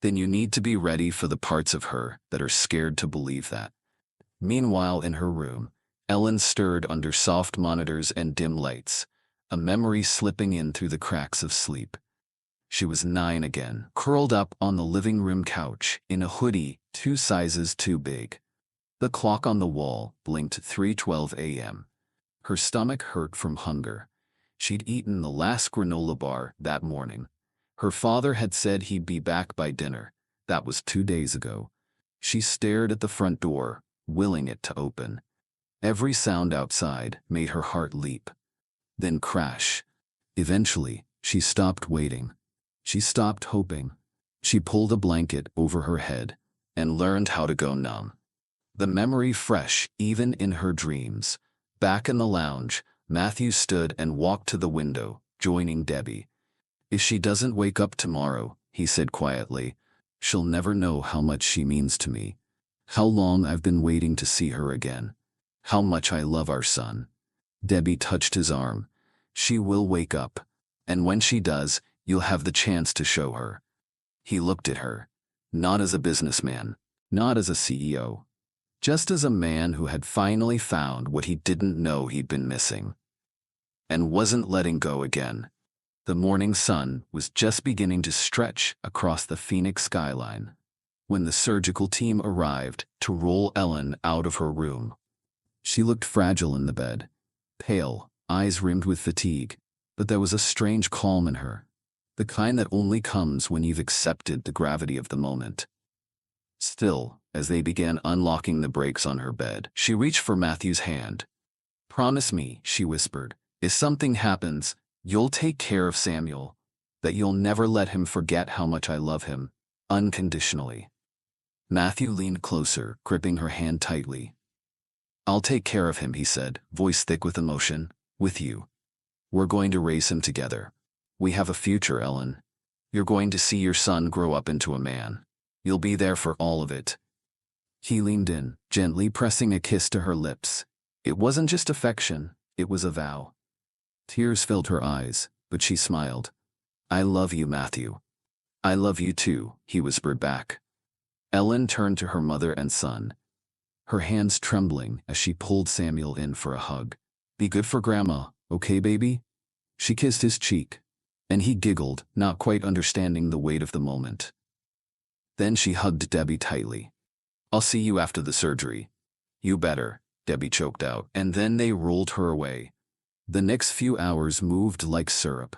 then you need to be ready for the parts of her that are scared to believe that. Meanwhile, in her room, Ellen stirred under soft monitors and dim lights, a memory slipping in through the cracks of sleep. She was 9 again, curled up on the living room couch in a hoodie 2 sizes too big. The clock on the wall blinked 3:12 a.m. Her stomach hurt from hunger. She'd eaten the last granola bar that morning. Her father had said he'd be back by dinner. That was 2 days ago. She stared at the front door, willing it to open. Every sound outside made her heart leap, then crash. Eventually, she stopped waiting. She stopped hoping. She pulled a blanket over her head and learned how to go numb. The memory fresh, even in her dreams. Back in the lounge, Matthew stood and walked to the window, joining Debbie. "If she doesn't wake up tomorrow," he said quietly, "she'll never know how much she means to me. How long I've been waiting to see her again. How much I love our son." Debbie touched his arm. "She will wake up. And when she does, you'll have the chance to show her." He looked at her, not as a businessman, not as a CEO, just as a man who had finally found what he didn't know he'd been missing, and wasn't letting go again. The morning sun was just beginning to stretch across the Phoenix skyline when the surgical team arrived to roll Ellen out of her room. She looked fragile in the bed, pale, eyes rimmed with fatigue, but there was a strange calm in her, the kind that only comes when you've accepted the gravity of the moment. Still, as they began unlocking the brakes on her bed, she reached for Matthew's hand. "Promise me," she whispered, "if something happens, you'll take care of Samuel, that you'll never let him forget how much I love him, unconditionally." Matthew leaned closer, gripping her hand tightly. "I'll take care of him," he said, voice thick with emotion, "with you. We're going to raise him together. We have a future, Ellen. You're going to see your son grow up into a man. You'll be there for all of it." He leaned in, gently pressing a kiss to her lips. It wasn't just affection, it was a vow. Tears filled her eyes, but she smiled. "I love you, Matthew." "I love you too," he whispered back. Ellen turned to her mother and son, her hands trembling as she pulled Samuel in for a hug. "Be good for Grandma, okay, baby?" She kissed his cheek, and he giggled, not quite understanding the weight of the moment. Then she hugged Debbie tightly. "I'll see you after the surgery." "You better," Debbie choked out, and then they rolled her away. The next few hours moved like syrup.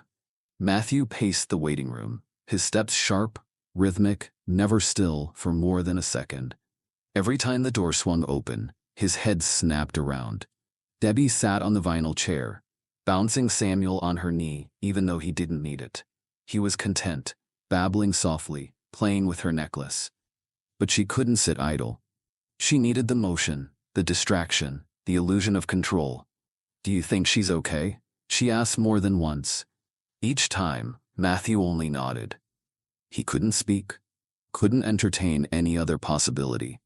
Matthew paced the waiting room, his steps sharp, rhythmic, never still for more than a second. Every time the door swung open, his head snapped around. Debbie sat on the vinyl chair, bouncing Samuel on her knee even though he didn't need it. He was content, babbling softly, playing with her necklace. But she couldn't sit idle. She needed the motion, the distraction, the illusion of control. "Do you think she's okay?" she asked more than once. Each time, Matthew only nodded. He couldn't speak, couldn't entertain any other possibility.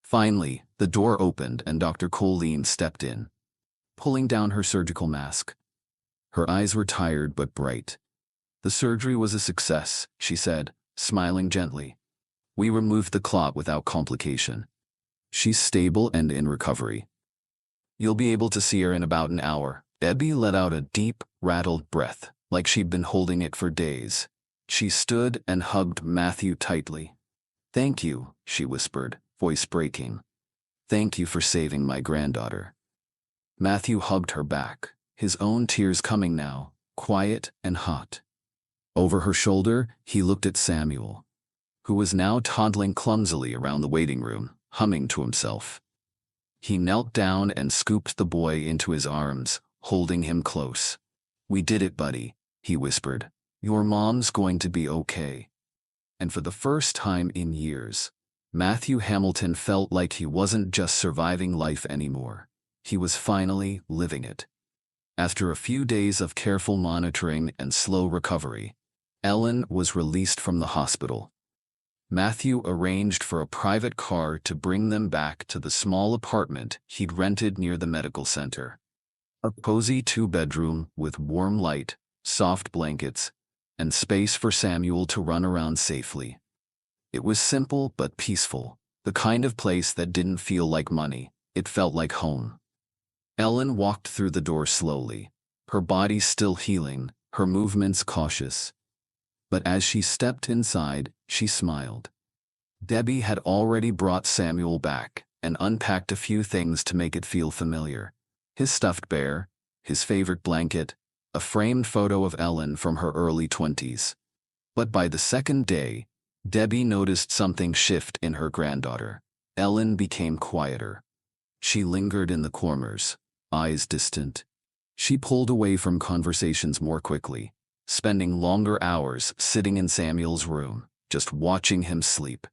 Finally, the door opened and Dr. Colleen stepped in, pulling down her surgical mask. Her eyes were tired but bright. "The surgery was a success," she said, smiling gently. "We removed the clot without complication. She's stable and in recovery. You'll be able to see her in about an hour." Debbie let out a deep, rattled breath, like she'd been holding it for days. She stood and hugged Matthew tightly. "Thank you," she whispered, voice breaking. "Thank you for saving my granddaughter." Matthew hugged her back, his own tears coming now, quiet and hot. Over her shoulder, he looked at Samuel, who was now toddling clumsily around the waiting room, humming to himself. He knelt down and scooped the boy into his arms, holding him close. "We did it, buddy," he whispered. "Your mom's going to be okay." And for the first time in years, Matthew Hamilton felt like he wasn't just surviving life anymore. He was finally living it. After a few days of careful monitoring and slow recovery, Ellen was released from the hospital. Matthew arranged for a private car to bring them back to the small apartment he'd rented near the medical center. A cozy 2-bedroom with warm light, soft blankets, and space for Samuel to run around safely. It was simple but peaceful, the kind of place that didn't feel like money. It felt like home. Ellen walked through the door slowly, her body still healing, her movements cautious. But as she stepped inside, she smiled. Debbie had already brought Samuel back and unpacked a few things to make it feel familiar. His stuffed bear, his favorite blanket, a framed photo of Ellen from her early 20s. But by the second day, Debbie noticed something shift in her granddaughter. Ellen became quieter. She lingered in the corners, eyes distant. She pulled away from conversations more quickly, spending longer hours sitting in Samuel's room, just watching him sleep.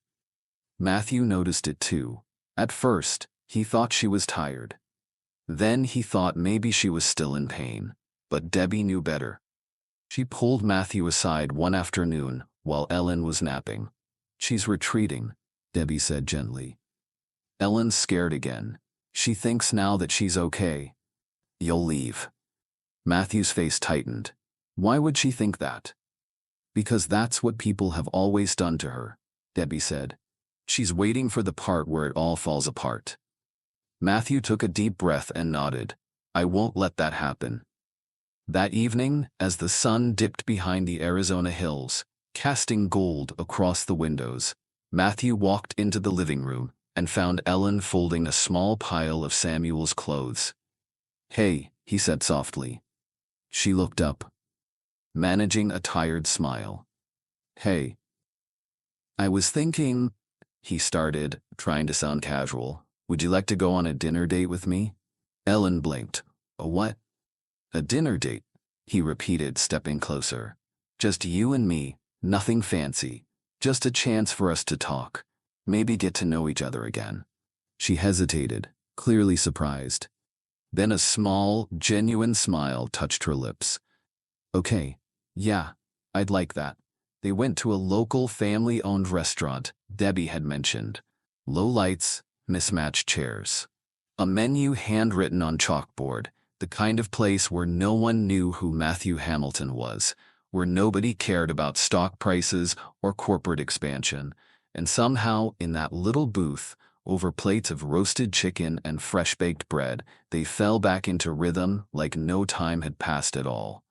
Matthew noticed it too. At first, he thought she was tired. Then he thought maybe she was still in pain, but Debbie knew better. She pulled Matthew aside one afternoon while Ellen was napping. "She's retreating," Debbie said gently. "Ellen's scared again. She thinks now that she's okay." "You'll leave." Matthew's face tightened. "Why would she think that?" "Because that's what people have always done to her," Debbie said. "She's waiting for the part where it all falls apart." Matthew took a deep breath and nodded. "I won't let that happen." That evening, as the sun dipped behind the Arizona hills, casting gold across the windows, Matthew walked into the living room and found Ellen folding a small pile of Samuel's clothes. "Hey," he said softly. She looked up, managing a tired smile. "Hey." "I was thinking," he started, trying to sound casual. "Would you like to go on a dinner date with me?" Ellen blinked. "A what?" "A dinner date," he repeated, stepping closer. "Just you and me, nothing fancy. Just a chance for us to talk. Maybe get to know each other again." She hesitated, clearly surprised. Then a small, genuine smile touched her lips. "Okay, yeah, I'd like that." They went to a local family-owned restaurant Debbie had mentioned. Low lights, mismatched chairs. A menu handwritten on chalkboard, the kind of place where no one knew who Matthew Hamilton was, where nobody cared about stock prices or corporate expansion. And somehow, in that little booth, over plates of roasted chicken and fresh-baked bread, they fell back into rhythm like no time had passed at all.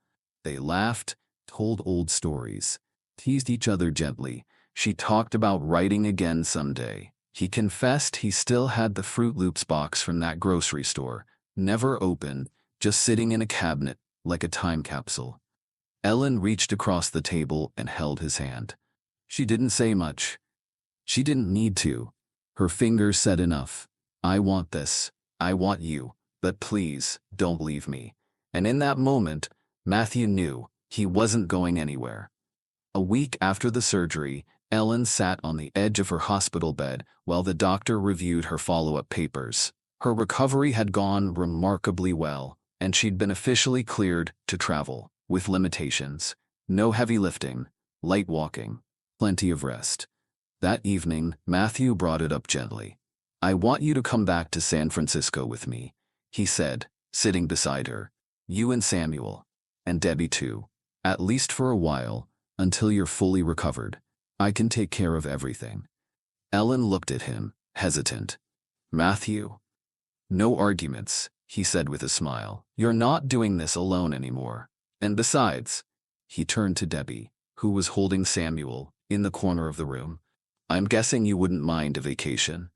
They laughed, told old stories, teased each other gently. She talked about writing again someday. He confessed he still had the Fruit Loops box from that grocery store, never opened, just sitting in a cabinet like a time capsule. Ellen reached across the table and held his hand. She didn't say much. She didn't need to. Her fingers said enough. "I want this. I want you. But please, don't leave me." And in that moment, Matthew knew he wasn't going anywhere. A week after the surgery, Ellen sat on the edge of her hospital bed while the doctor reviewed her follow-up papers. Her recovery had gone remarkably well, and she'd been officially cleared to travel, with limitations. No heavy lifting, light walking, plenty of rest. That evening, Matthew brought it up gently. "I want you to come back to San Francisco with me," he said, sitting beside her. "You and Samuel. And Debbie too. At least for a while, until you're fully recovered. I can take care of everything." Ellen looked at him, hesitant. "Matthew?" "No arguments," he said with a smile. "You're not doing this alone anymore. And besides," he turned to Debbie, who was holding Samuel, in the corner of the room. "I'm guessing you wouldn't mind a vacation."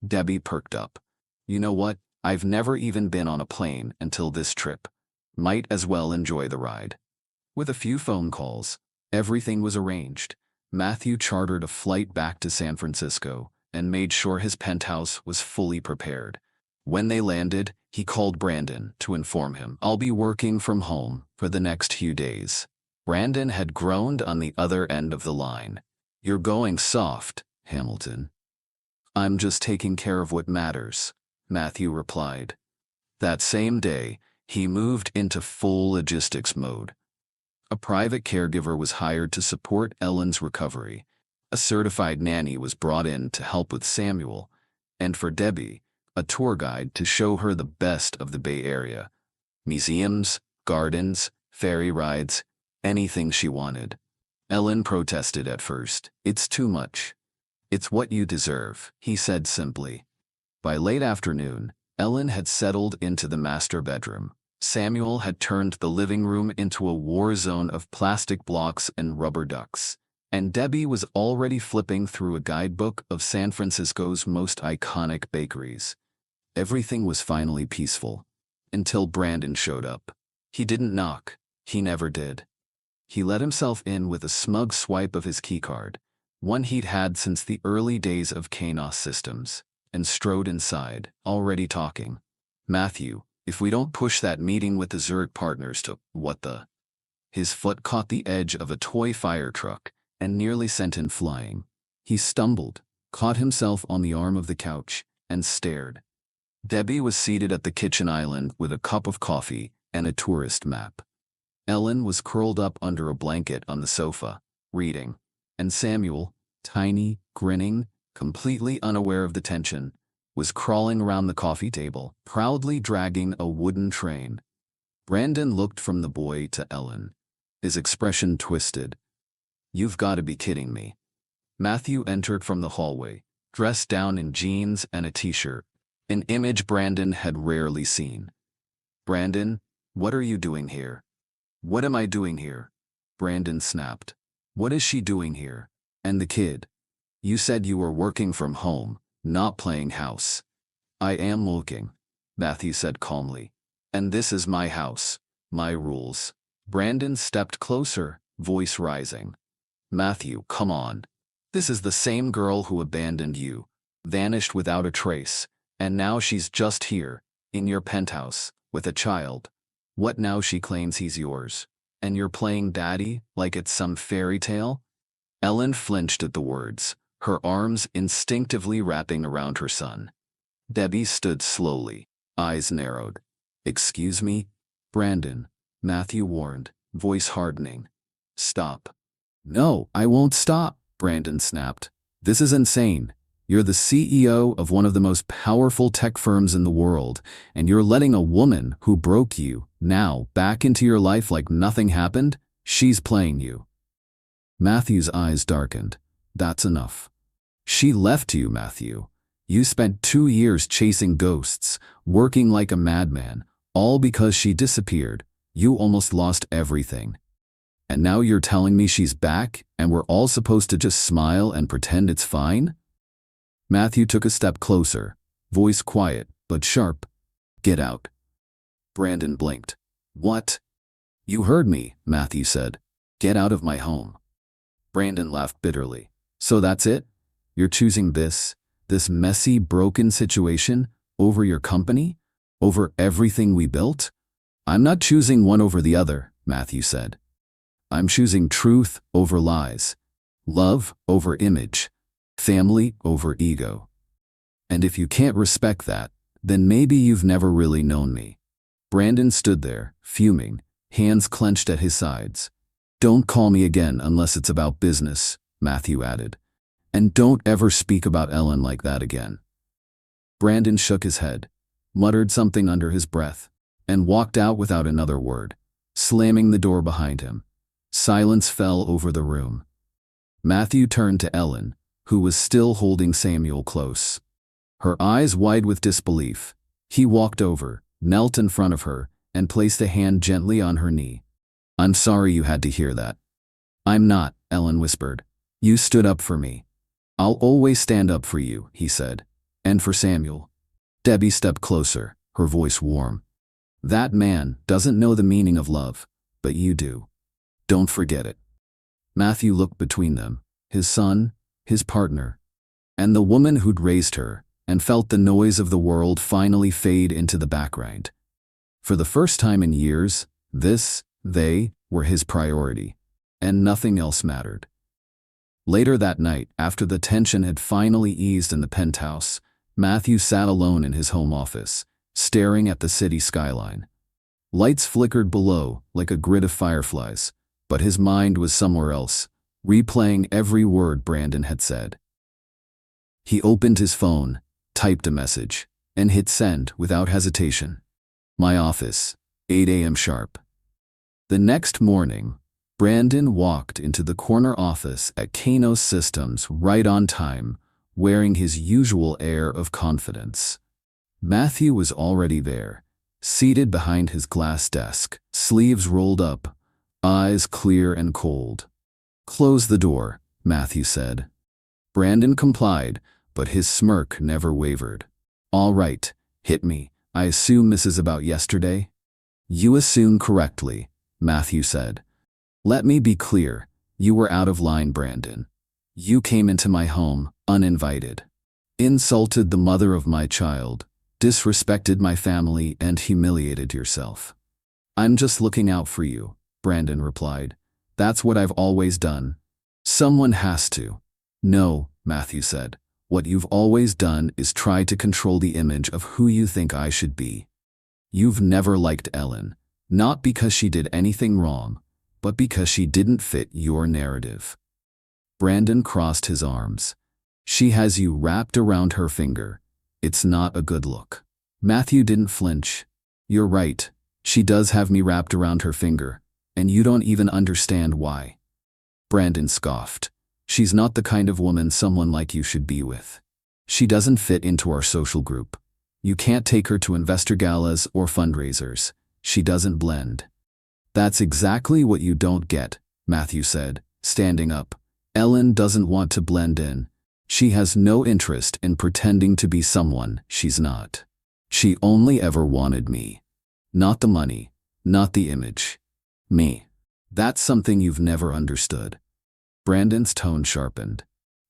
Debbie perked up. "You know what? I've never even been on a plane until this trip. Might as well enjoy the ride." With a few phone calls, everything was arranged. Matthew chartered a flight back to San Francisco and made sure his penthouse was fully prepared. When they landed, he called Brandon to inform him, "I'll be working from home for the next few days." Brandon had groaned on the other end of the line. "You're going soft, Hamilton." "I'm just taking care of what matters," Matthew replied. That same day, he moved into full logistics mode. A private caregiver was hired to support Ellen's recovery. A certified nanny was brought in to help with Samuel. And for Debbie, a tour guide to show her the best of the Bay Area. Museums, gardens, ferry rides, anything she wanted. Ellen protested at first. "It's too much." It's what you deserve, he said simply. By late afternoon, Ellen had settled into the master bedroom. Samuel had turned the living room into a war zone of plastic blocks and rubber ducks, and Debbie was already flipping through a guidebook of San Francisco's most iconic bakeries. Everything was finally peaceful, until Brandon showed up. He didn't knock. He never did. He let himself in with a smug swipe of his keycard, one he'd had since the early days of Kainos Systems, and strode inside, already talking. Matthew, if we don't push that meeting with the Zurich partners to, what the? His foot caught the edge of a toy fire truck and nearly sent him flying. He stumbled, caught himself on the arm of the couch, and stared. Debbie was seated at the kitchen island with a cup of coffee and a tourist map. Ellen was curled up under a blanket on the sofa, reading, and Samuel, tiny, grinning, completely unaware of the tension, was crawling around the coffee table, proudly dragging a wooden train. Brandon looked from the boy to Ellen, his expression twisted. You've got to be kidding me. Matthew entered from the hallway, dressed down in jeans and a t-shirt, an image Brandon had rarely seen. Brandon, what are you doing here? What am I doing here? Brandon snapped. What is she doing here? And the kid? You said you were working from home, not playing house. I am working, Matthew said calmly. And this is my house, my rules. Brandon stepped closer, voice rising. Matthew, come on. This is the same girl who abandoned you, vanished without a trace, and now she's just here, in your penthouse, with a child. What now? She claims he's yours. And you're playing daddy like it's some fairy tale? Ellen flinched at the words, her arms instinctively wrapping around her son. Debbie stood slowly, eyes narrowed. Excuse me? Brandon, Matthew warned, voice hardening. Stop. No, I won't stop, Brandon snapped. This is insane. You're the CEO of one of the most powerful tech firms in the world, and you're letting a woman who broke you, now, back into your life like nothing happened? She's playing you. Matthew's eyes darkened. That's enough. She left you, Matthew. You spent 2 years chasing ghosts, working like a madman, all because she disappeared. You almost lost everything. And now you're telling me she's back, and we're all supposed to just smile and pretend it's fine? Matthew took a step closer, voice quiet but sharp. Get out. Brandon blinked. What? You heard me, Matthew said. Get out of my home. Brandon laughed bitterly. So that's it? You're choosing this messy, broken situation over your company? Over everything we built? I'm not choosing one over the other, Matthew said. I'm choosing truth over lies, love over image, family over ego. And if you can't respect that, then maybe you've never really known me. Brandon stood there, fuming, hands clenched at his sides. Don't call me again unless it's about business, Matthew added. And don't ever speak about Ellen like that again. Brandon shook his head, muttered something under his breath, and walked out without another word, slamming the door behind him. Silence fell over the room. Matthew turned to Ellen, who was still holding Samuel close. Her eyes wide with disbelief, he walked over, knelt in front of her, and placed a hand gently on her knee. I'm sorry you had to hear that. I'm not, Ellen whispered. You stood up for me. I'll always stand up for you, he said. And for Samuel. Debbie stepped closer, her voice warm. That man doesn't know the meaning of love, but you do. Don't forget it. Matthew looked between them, his son, his partner, and the woman who'd raised her, and felt the noise of the world finally fade into the background. For the first time in years, they were his priority, and nothing else mattered. Later that night, after the tension had finally eased in the penthouse, Matthew sat alone in his home office, staring at the city skyline. Lights flickered below like a grid of fireflies, but his mind was somewhere else, replaying every word Brandon had said. He opened his phone, typed a message, and hit send without hesitation. My office, 8 a.m. sharp. The next morning, Brandon walked into the corner office at Kainos Systems right on time, wearing his usual air of confidence. Matthew was already there, seated behind his glass desk, sleeves rolled up, eyes clear and cold. "Close the door," Matthew said. Brandon complied, but his smirk never wavered. "All right, hit me. I assume this is about yesterday?" "You assume correctly," Matthew said. "Let me be clear. You were out of line, Brandon. You came into my home, uninvited. Insulted the mother of my child, disrespected my family, and humiliated yourself." "I'm just looking out for you," Brandon replied. "That's what I've always done." "Someone has to." "No," Matthew said. "What you've always done is try to control the image of who you think I should be. You've never liked Ellen, not because she did anything wrong, but because she didn't fit your narrative." Brandon crossed his arms. "She has you wrapped around her finger. It's not a good look." Matthew didn't flinch. "You're right. She does have me wrapped around her finger, and you don't even understand why." Brandon scoffed. "She's not the kind of woman someone like you should be with. She doesn't fit into our social group. You can't take her to investor galas or fundraisers. She doesn't blend." "That's exactly what you don't get," Matthew said, standing up. "Ellen doesn't want to blend in. She has no interest in pretending to be someone she's not. She only ever wanted me. Not the money, not the image. Me. That's something you've never understood." Brandon's tone sharpened.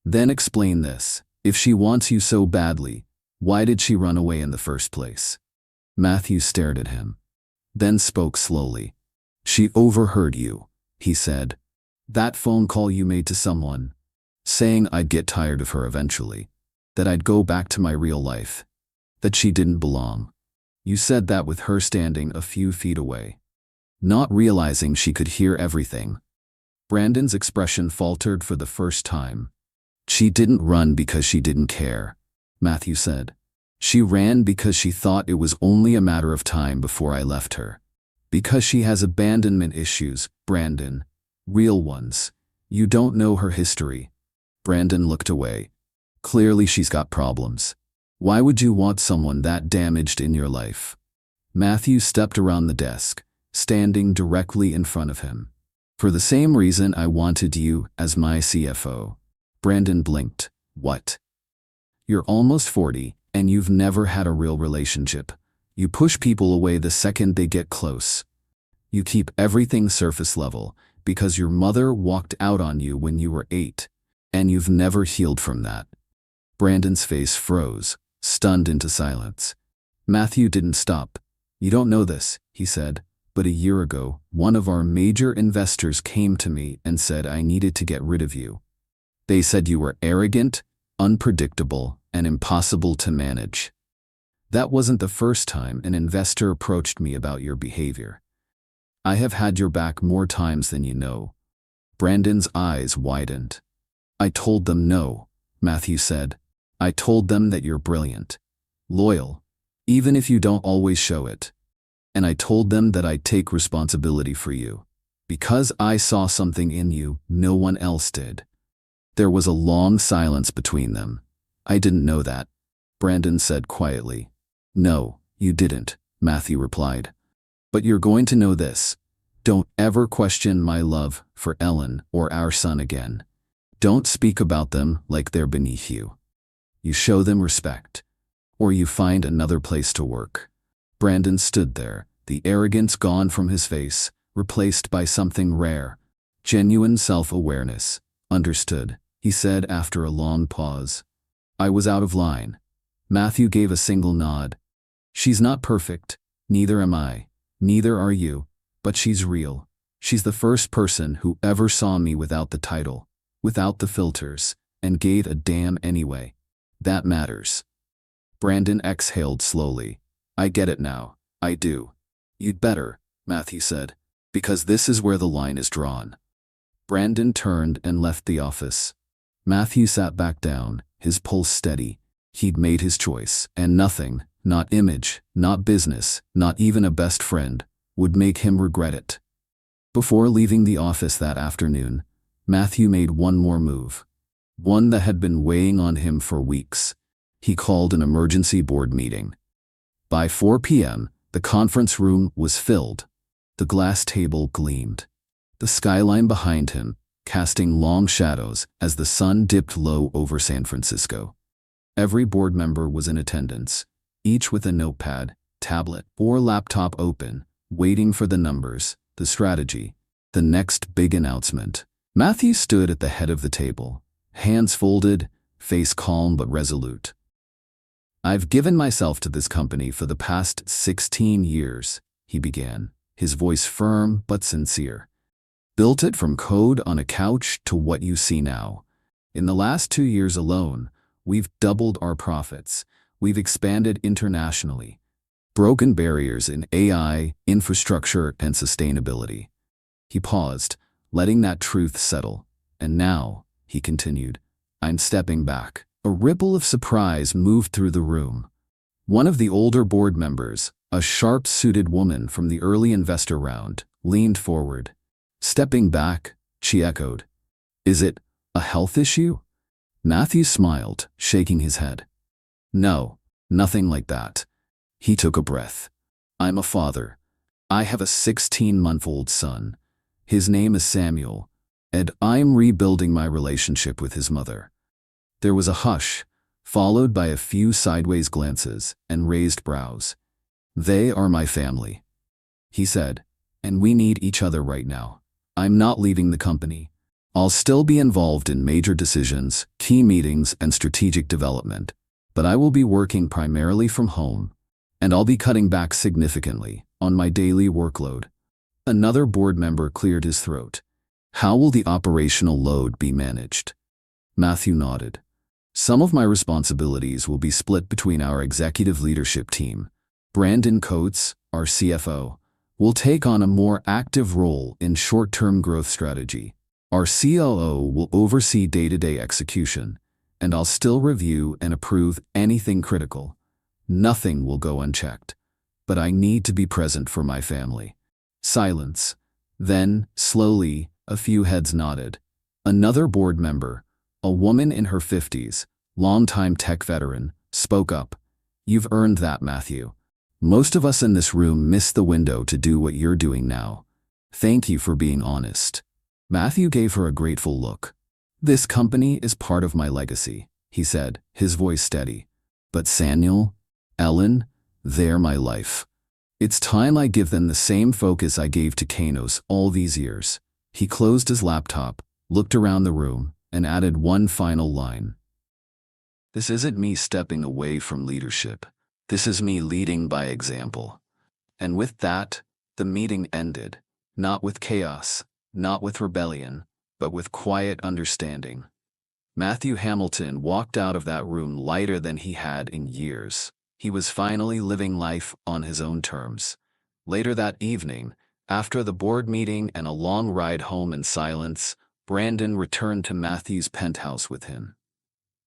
"Then explain this. If she wants you so badly, why did she run away in the first place?" Matthew stared at him, then spoke slowly. "She overheard you," he said. "That phone call you made to someone, saying I'd get tired of her eventually, that I'd go back to my real life, that she didn't belong. You said that with her standing a few feet away, not realizing she could hear everything." Brandon's expression faltered for the first time. "She didn't run because she didn't care," Matthew said. "She ran because she thought it was only a matter of time before I left her. Because she has abandonment issues, Brandon. Real ones. You don't know her history." Brandon looked away. "Clearly she's got problems. Why would you want someone that damaged in your life?" Matthew stepped around the desk, standing directly in front of him. "For the same reason I wanted you as my CFO." Brandon blinked. "What?" "You're almost 40, and you've never had a real relationship. You push people away the second they get close. You keep everything surface level because your mother walked out on you when you were 8, and you've never healed from that." Brandon's face froze, stunned into silence. Matthew didn't stop. "You don't know this," he said, "but a year ago, one of our major investors came to me and said I needed to get rid of you. They said you were arrogant, unpredictable, and impossible to manage. That wasn't the first time an investor approached me about your behavior. I have had your back more times than you know." Brandon's eyes widened. "I told them no," Matthew said. "I told them that you're brilliant, loyal, even if you don't always show it. And I told them that I'd take responsibility for you, because I saw something in you no one else did." There was a long silence between them. "I didn't know that," Brandon said quietly. "No, you didn't," Matthew replied. "But you're going to know this. Don't ever question my love for Ellen or our son again. Don't speak about them like they're beneath you. You show them respect, or you find another place to work." Brandon stood there, the arrogance gone from his face, replaced by something rare, genuine self-awareness. "Understood," he said after a long pause. "I was out of line." Matthew gave a single nod. "She's not perfect, neither am I, neither are you, but she's real. She's the first person who ever saw me without the title, without the filters, and gave a damn anyway. That matters." Brandon exhaled slowly. "I get it now. I do." "You'd better," Matthew said, "because this is where the line is drawn." Brandon turned and left the office. Matthew sat back down, his pulse steady. He'd made his choice, and nothing, not image, not business, not even a best friend, would make him regret it. Before leaving the office that afternoon, Matthew made one more move. one that had been weighing on him for weeks. He called an emergency board meeting. By 4 p.m., the conference room was filled. The glass table gleamed, the skyline behind him casting long shadows as the sun dipped low over San Francisco. Every board member was in attendance, each with a notepad, tablet, or laptop open, waiting for the numbers, the strategy, the next big announcement. Matthew stood at the head of the table, hands folded, face calm but resolute. "I've given myself to this company for the past 16 years, he began, his voice firm but sincere. Built it from code on a couch to what you see now. In the last 2 years alone, we've doubled our profits. We've expanded internationally, broken barriers in AI, infrastructure, and sustainability." He paused, letting that truth settle. "And now," he continued, "I'm stepping back." A ripple of surprise moved through the room. One of the older board members, a sharp-suited woman from the early investor round, leaned forward. "Stepping back," she echoed. "Is it a health issue?" Matthew smiled, shaking his head. "No, nothing like that." He took a breath. "I'm a father. I have a 16-month-old son. His name is Samuel, and I'm rebuilding my relationship with his mother." There was a hush, followed by a few sideways glances and raised brows. "They are my family," he said, "and we need each other right now. I'm not leaving the company. I'll still be involved in major decisions, key meetings, and strategic development, but I will be working primarily from home, and I'll be cutting back significantly on my daily workload." Another board member cleared his throat. "How will the operational load be managed?" Matthew nodded. "Some of my responsibilities will be split between our executive leadership team. Brandon Coates, our CFO, will take on a more active role in short-term growth strategy. Our COO will oversee day-to-day execution, and I'll still review and approve anything critical. Nothing will go unchecked, but I need to be present for my family." Silence. Then, slowly, a few heads nodded. Another board member, a woman in her 50s, longtime tech veteran, spoke up. "You've earned that, Matthew. Most of us in this room missed the window to do what you're doing now. Thank you for being honest." Matthew gave her a grateful look. "This company is part of my legacy," he said, his voice steady. "But Samuel, Ellen, they're my life. It's time I give them the same focus I gave to Kanos all these years." He closed his laptop, looked around the room, and added one final line. "This isn't me stepping away from leadership. This is me leading by example." And with that, the meeting ended, not with chaos, not with rebellion, but with quiet understanding. Matthew Hamilton walked out of that room lighter than he had in years. He was finally living life on his own terms. Later that evening, after the board meeting and a long ride home in silence, Brandon returned to Matthew's penthouse with him.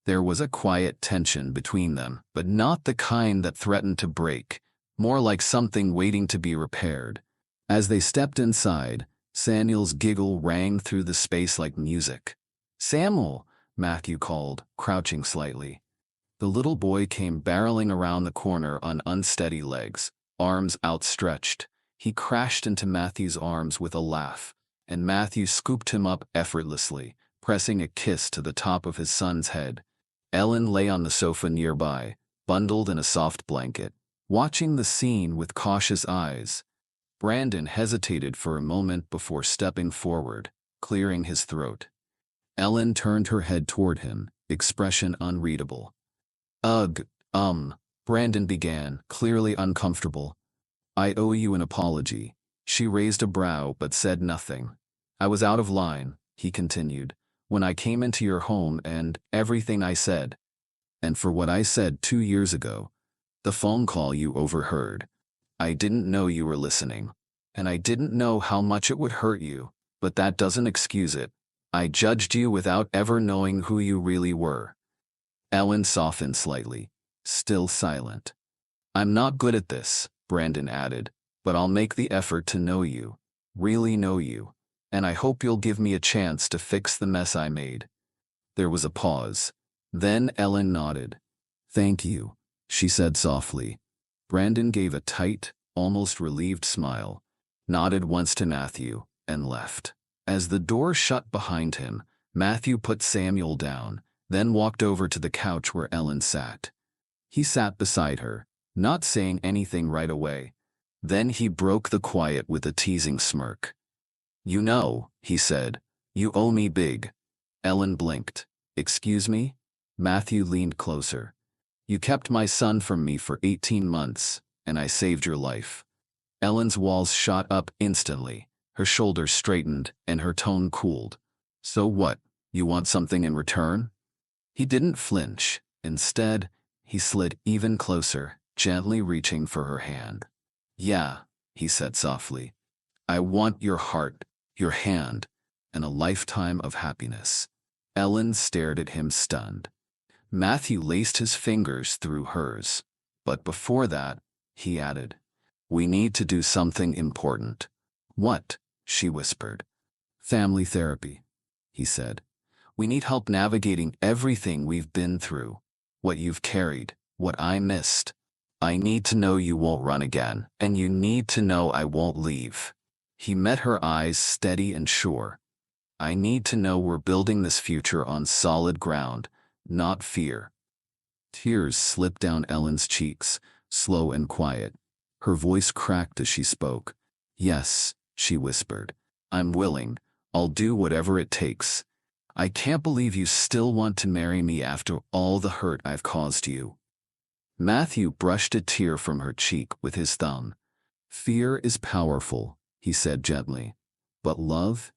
There was a quiet tension between them, but not the kind that threatened to break, more like something waiting to be repaired. As they stepped inside, Samuel's giggle rang through the space like music. "Samuel," Matthew called, crouching slightly. The little boy came barreling around the corner on unsteady legs, arms outstretched. He crashed into Matthew's arms with a laugh, and Matthew scooped him up effortlessly, pressing a kiss to the top of his son's head. Ellen lay on the sofa nearby, bundled in a soft blanket, watching the scene with cautious eyes. Brandon hesitated for a moment before stepping forward, clearing his throat. Ellen turned her head toward him, expression unreadable. "Ugh, Brandon began, clearly uncomfortable. "I owe you an apology." She raised a brow but said nothing. "I was out of line," he continued, "when I came into your home and everything I said. And for what I said 2 years ago, the phone call you overheard. I didn't know you were listening, and I didn't know how much it would hurt you, but that doesn't excuse it. I judged you without ever knowing who you really were." Ellen softened slightly, still silent. "I'm not good at this," Brandon added, "but I'll make the effort to know you, really know you, and I hope you'll give me a chance to fix the mess I made." There was a pause. Then Ellen nodded. "Thank you," she said softly. Brandon gave a tight, almost relieved smile, nodded once to Matthew, and left. As the door shut behind him, Matthew put Samuel down, then walked over to the couch where Ellen sat. He sat beside her, not saying anything right away. Then he broke the quiet with a teasing smirk. "You know," he said, "you owe me big." Ellen blinked. "Excuse me?" Matthew leaned closer. "You kept my son from me for 18 months, and I saved your life." Ellen's walls shot up instantly. Her shoulders straightened, and her tone cooled. "So what? You want something in return?" He didn't flinch. Instead, he slid even closer, gently reaching for her hand. "Yeah," he said softly. "I want your heart, your hand, and a lifetime of happiness." Ellen stared at him stunned. Matthew laced his fingers through hers. "But before that," he added, "we need to do something important." "What?" she whispered. "Family therapy," he said. "We need help navigating everything we've been through. What you've carried, what I missed. I need to know you won't run again, and you need to know I won't leave." He met her eyes steady and sure. "I need to know we're building this future on solid ground, not fear." Tears slipped down Ellen's cheeks, slow and quiet. Her voice cracked as she spoke. "Yes," she whispered. "I'm willing. I'll do whatever it takes. I can't believe you still want to marry me after all the hurt I've caused you." Matthew brushed a tear from her cheek with his thumb. "Fear is powerful," he said gently. "But love?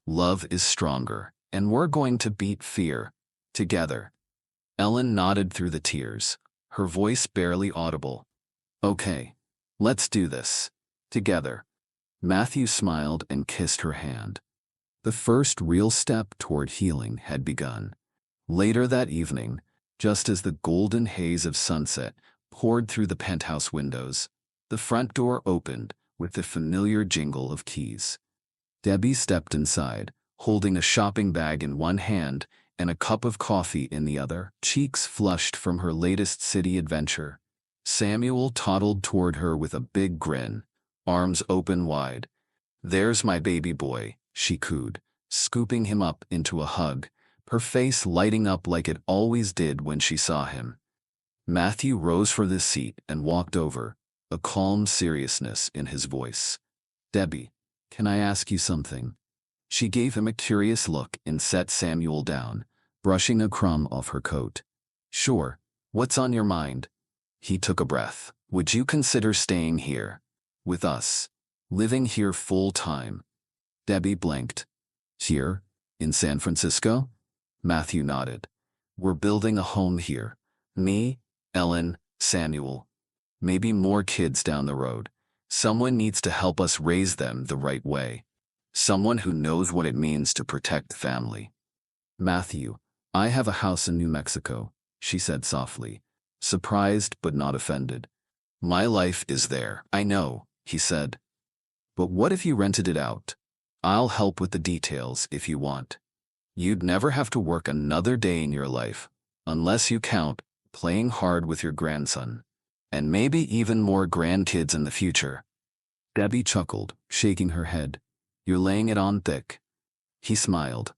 Love is stronger, and we're going to beat fear. Together." Ellen nodded through the tears, her voice barely audible. "Okay, let's do this. Together." Matthew smiled and kissed her hand. The first real step toward healing had begun. Later that evening, just as the golden haze of sunset poured through the penthouse windows, the front door opened with the familiar jingle of keys. Debbie stepped inside, holding a shopping bag in one hand and a cup of coffee in the other, cheeks flushed from her latest city adventure. Samuel toddled toward her with a big grin, arms open wide. "There's my baby boy," she cooed, scooping him up into a hug, her face lighting up like it always did when she saw him. Matthew rose from the seat and walked over, a calm seriousness in his voice. "Debbie, can I ask you something?" She gave him a curious look and set Samuel down, brushing a crumb off her coat. "Sure, what's on your mind?" He took a breath. "Would you consider staying here? With us? Living here full time?" Debbie blinked. "Here? In San Francisco?" Matthew nodded. "We're building a home here. Me, Ellen, Samuel. Maybe more kids down the road. Someone needs to help us raise them the right way. Someone who knows what it means to protect family." "Matthew, I have a house in New Mexico," she said softly, surprised but not offended. "My life is there, I know," he said. "But what if you rented it out? I'll help with the details if you want. You'd never have to work another day in your life, unless you count playing hard with your grandson. And maybe even more grandkids in the future." Debbie chuckled, shaking her head. "You're laying it on thick." He smiled.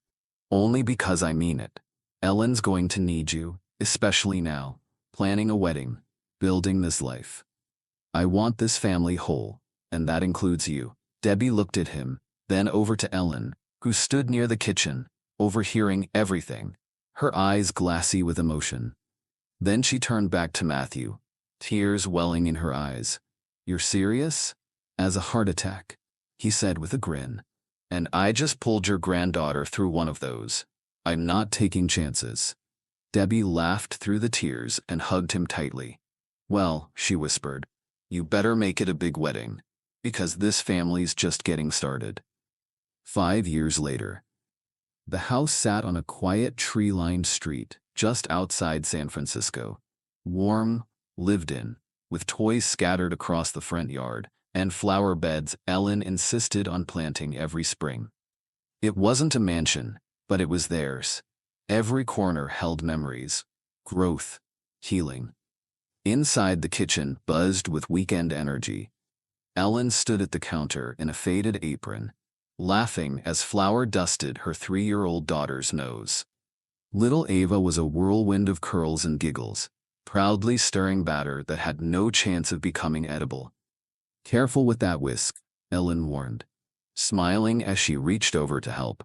"Only because I mean it. Ellen's going to need you, especially now, planning a wedding, building this life. I want this family whole, and that includes you." Debbie looked at him, then over to Ellen, who stood near the kitchen, overhearing everything, her eyes glassy with emotion. Then she turned back to Matthew, tears welling in her eyes. "You're serious?" "As a heart attack," he said with a grin. "And I just pulled your granddaughter through one of those. I'm not taking chances." Debbie laughed through the tears and hugged him tightly. "Well," she whispered, "you better make it a big wedding, because this family's just getting started." 5 years later. The house sat on a quiet tree-lined street just outside San Francisco. Warm, lived in, with toys scattered across the front yard, and flower beds Ellen insisted on planting every spring. It wasn't a mansion, but it was theirs. Every corner held memories, growth, healing. Inside the kitchen buzzed with weekend energy. Ellen stood at the counter in a faded apron, laughing as flour dusted her 3-year-old daughter's nose. Little Ava was a whirlwind of curls and giggles, proudly stirring batter that had no chance of becoming edible. "Careful with that whisk," Ellen warned, smiling as she reached over to help.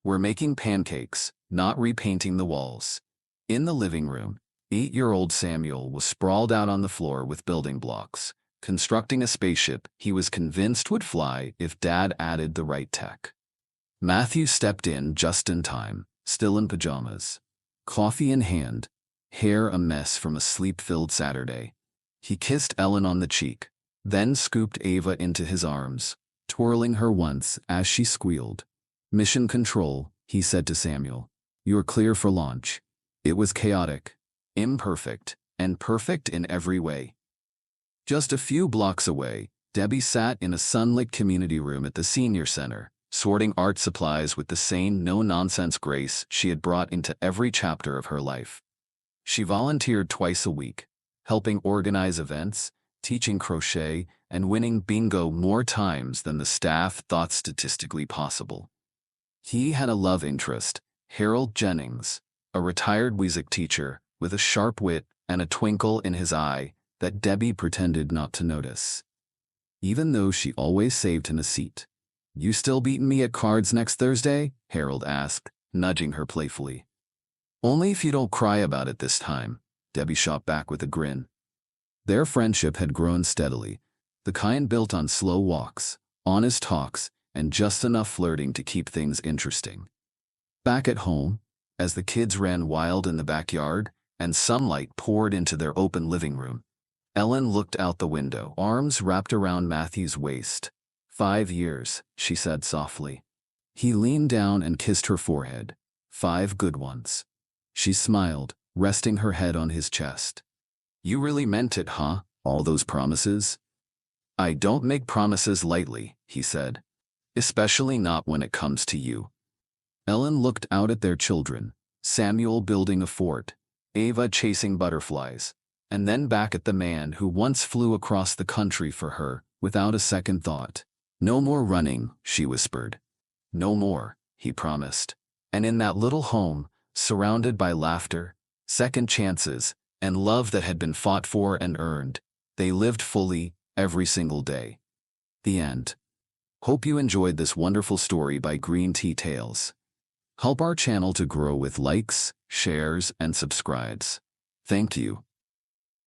"We're making pancakes, not repainting the walls." In the living room, 8-year-old Samuel was sprawled out on the floor with building blocks, constructing a spaceship he was convinced would fly if Dad added the right tech. Matthew stepped in just in time, still in pajamas, coffee in hand, hair a mess from a sleep-filled Saturday. He kissed Ellen on the cheek, then scooped Ava into his arms, twirling her once as she squealed. "Mission Control," he said to Samuel. "You're clear for launch." It was chaotic, imperfect, and perfect in every way. Just a few blocks away, Debbie sat in a sunlit community room at the senior center, sorting art supplies with the same no-nonsense grace she had brought into every chapter of her life. She volunteered twice a week, helping organize events, teaching crochet, and winning bingo more times than the staff thought statistically possible. He had a love interest, Harold Jennings, a retired music teacher with a sharp wit and a twinkle in his eye that Debbie pretended not to notice. Even though she always saved him a seat. "You still beating me at cards next Thursday?" Harold asked, nudging her playfully. "Only if you don't cry about it this time," Debbie shot back with a grin. Their friendship had grown steadily, the kind built on slow walks, honest talks, and just enough flirting to keep things interesting. Back at home, as the kids ran wild in the backyard and sunlight poured into their open living room, Ellen looked out the window, arms wrapped around Matthew's waist. 5 years, she said softly. He leaned down and kissed her forehead. 5 good ones. She smiled, resting her head on his chest. "You really meant it, huh? All those promises?" "I don't make promises lightly," he said. "Especially not when it comes to you." Ellen looked out at their children, Samuel building a fort, Ava chasing butterflies, and then back at the man who once flew across the country for her without a second thought. "No more running," she whispered. "No more," he promised. And in that little home, surrounded by laughter, second chances, and love that had been fought for and earned, they lived fully every single day. The end. Hope you enjoyed this wonderful story by Green Tea Tales. Help our channel to grow with likes, shares, and subscribes. Thank you.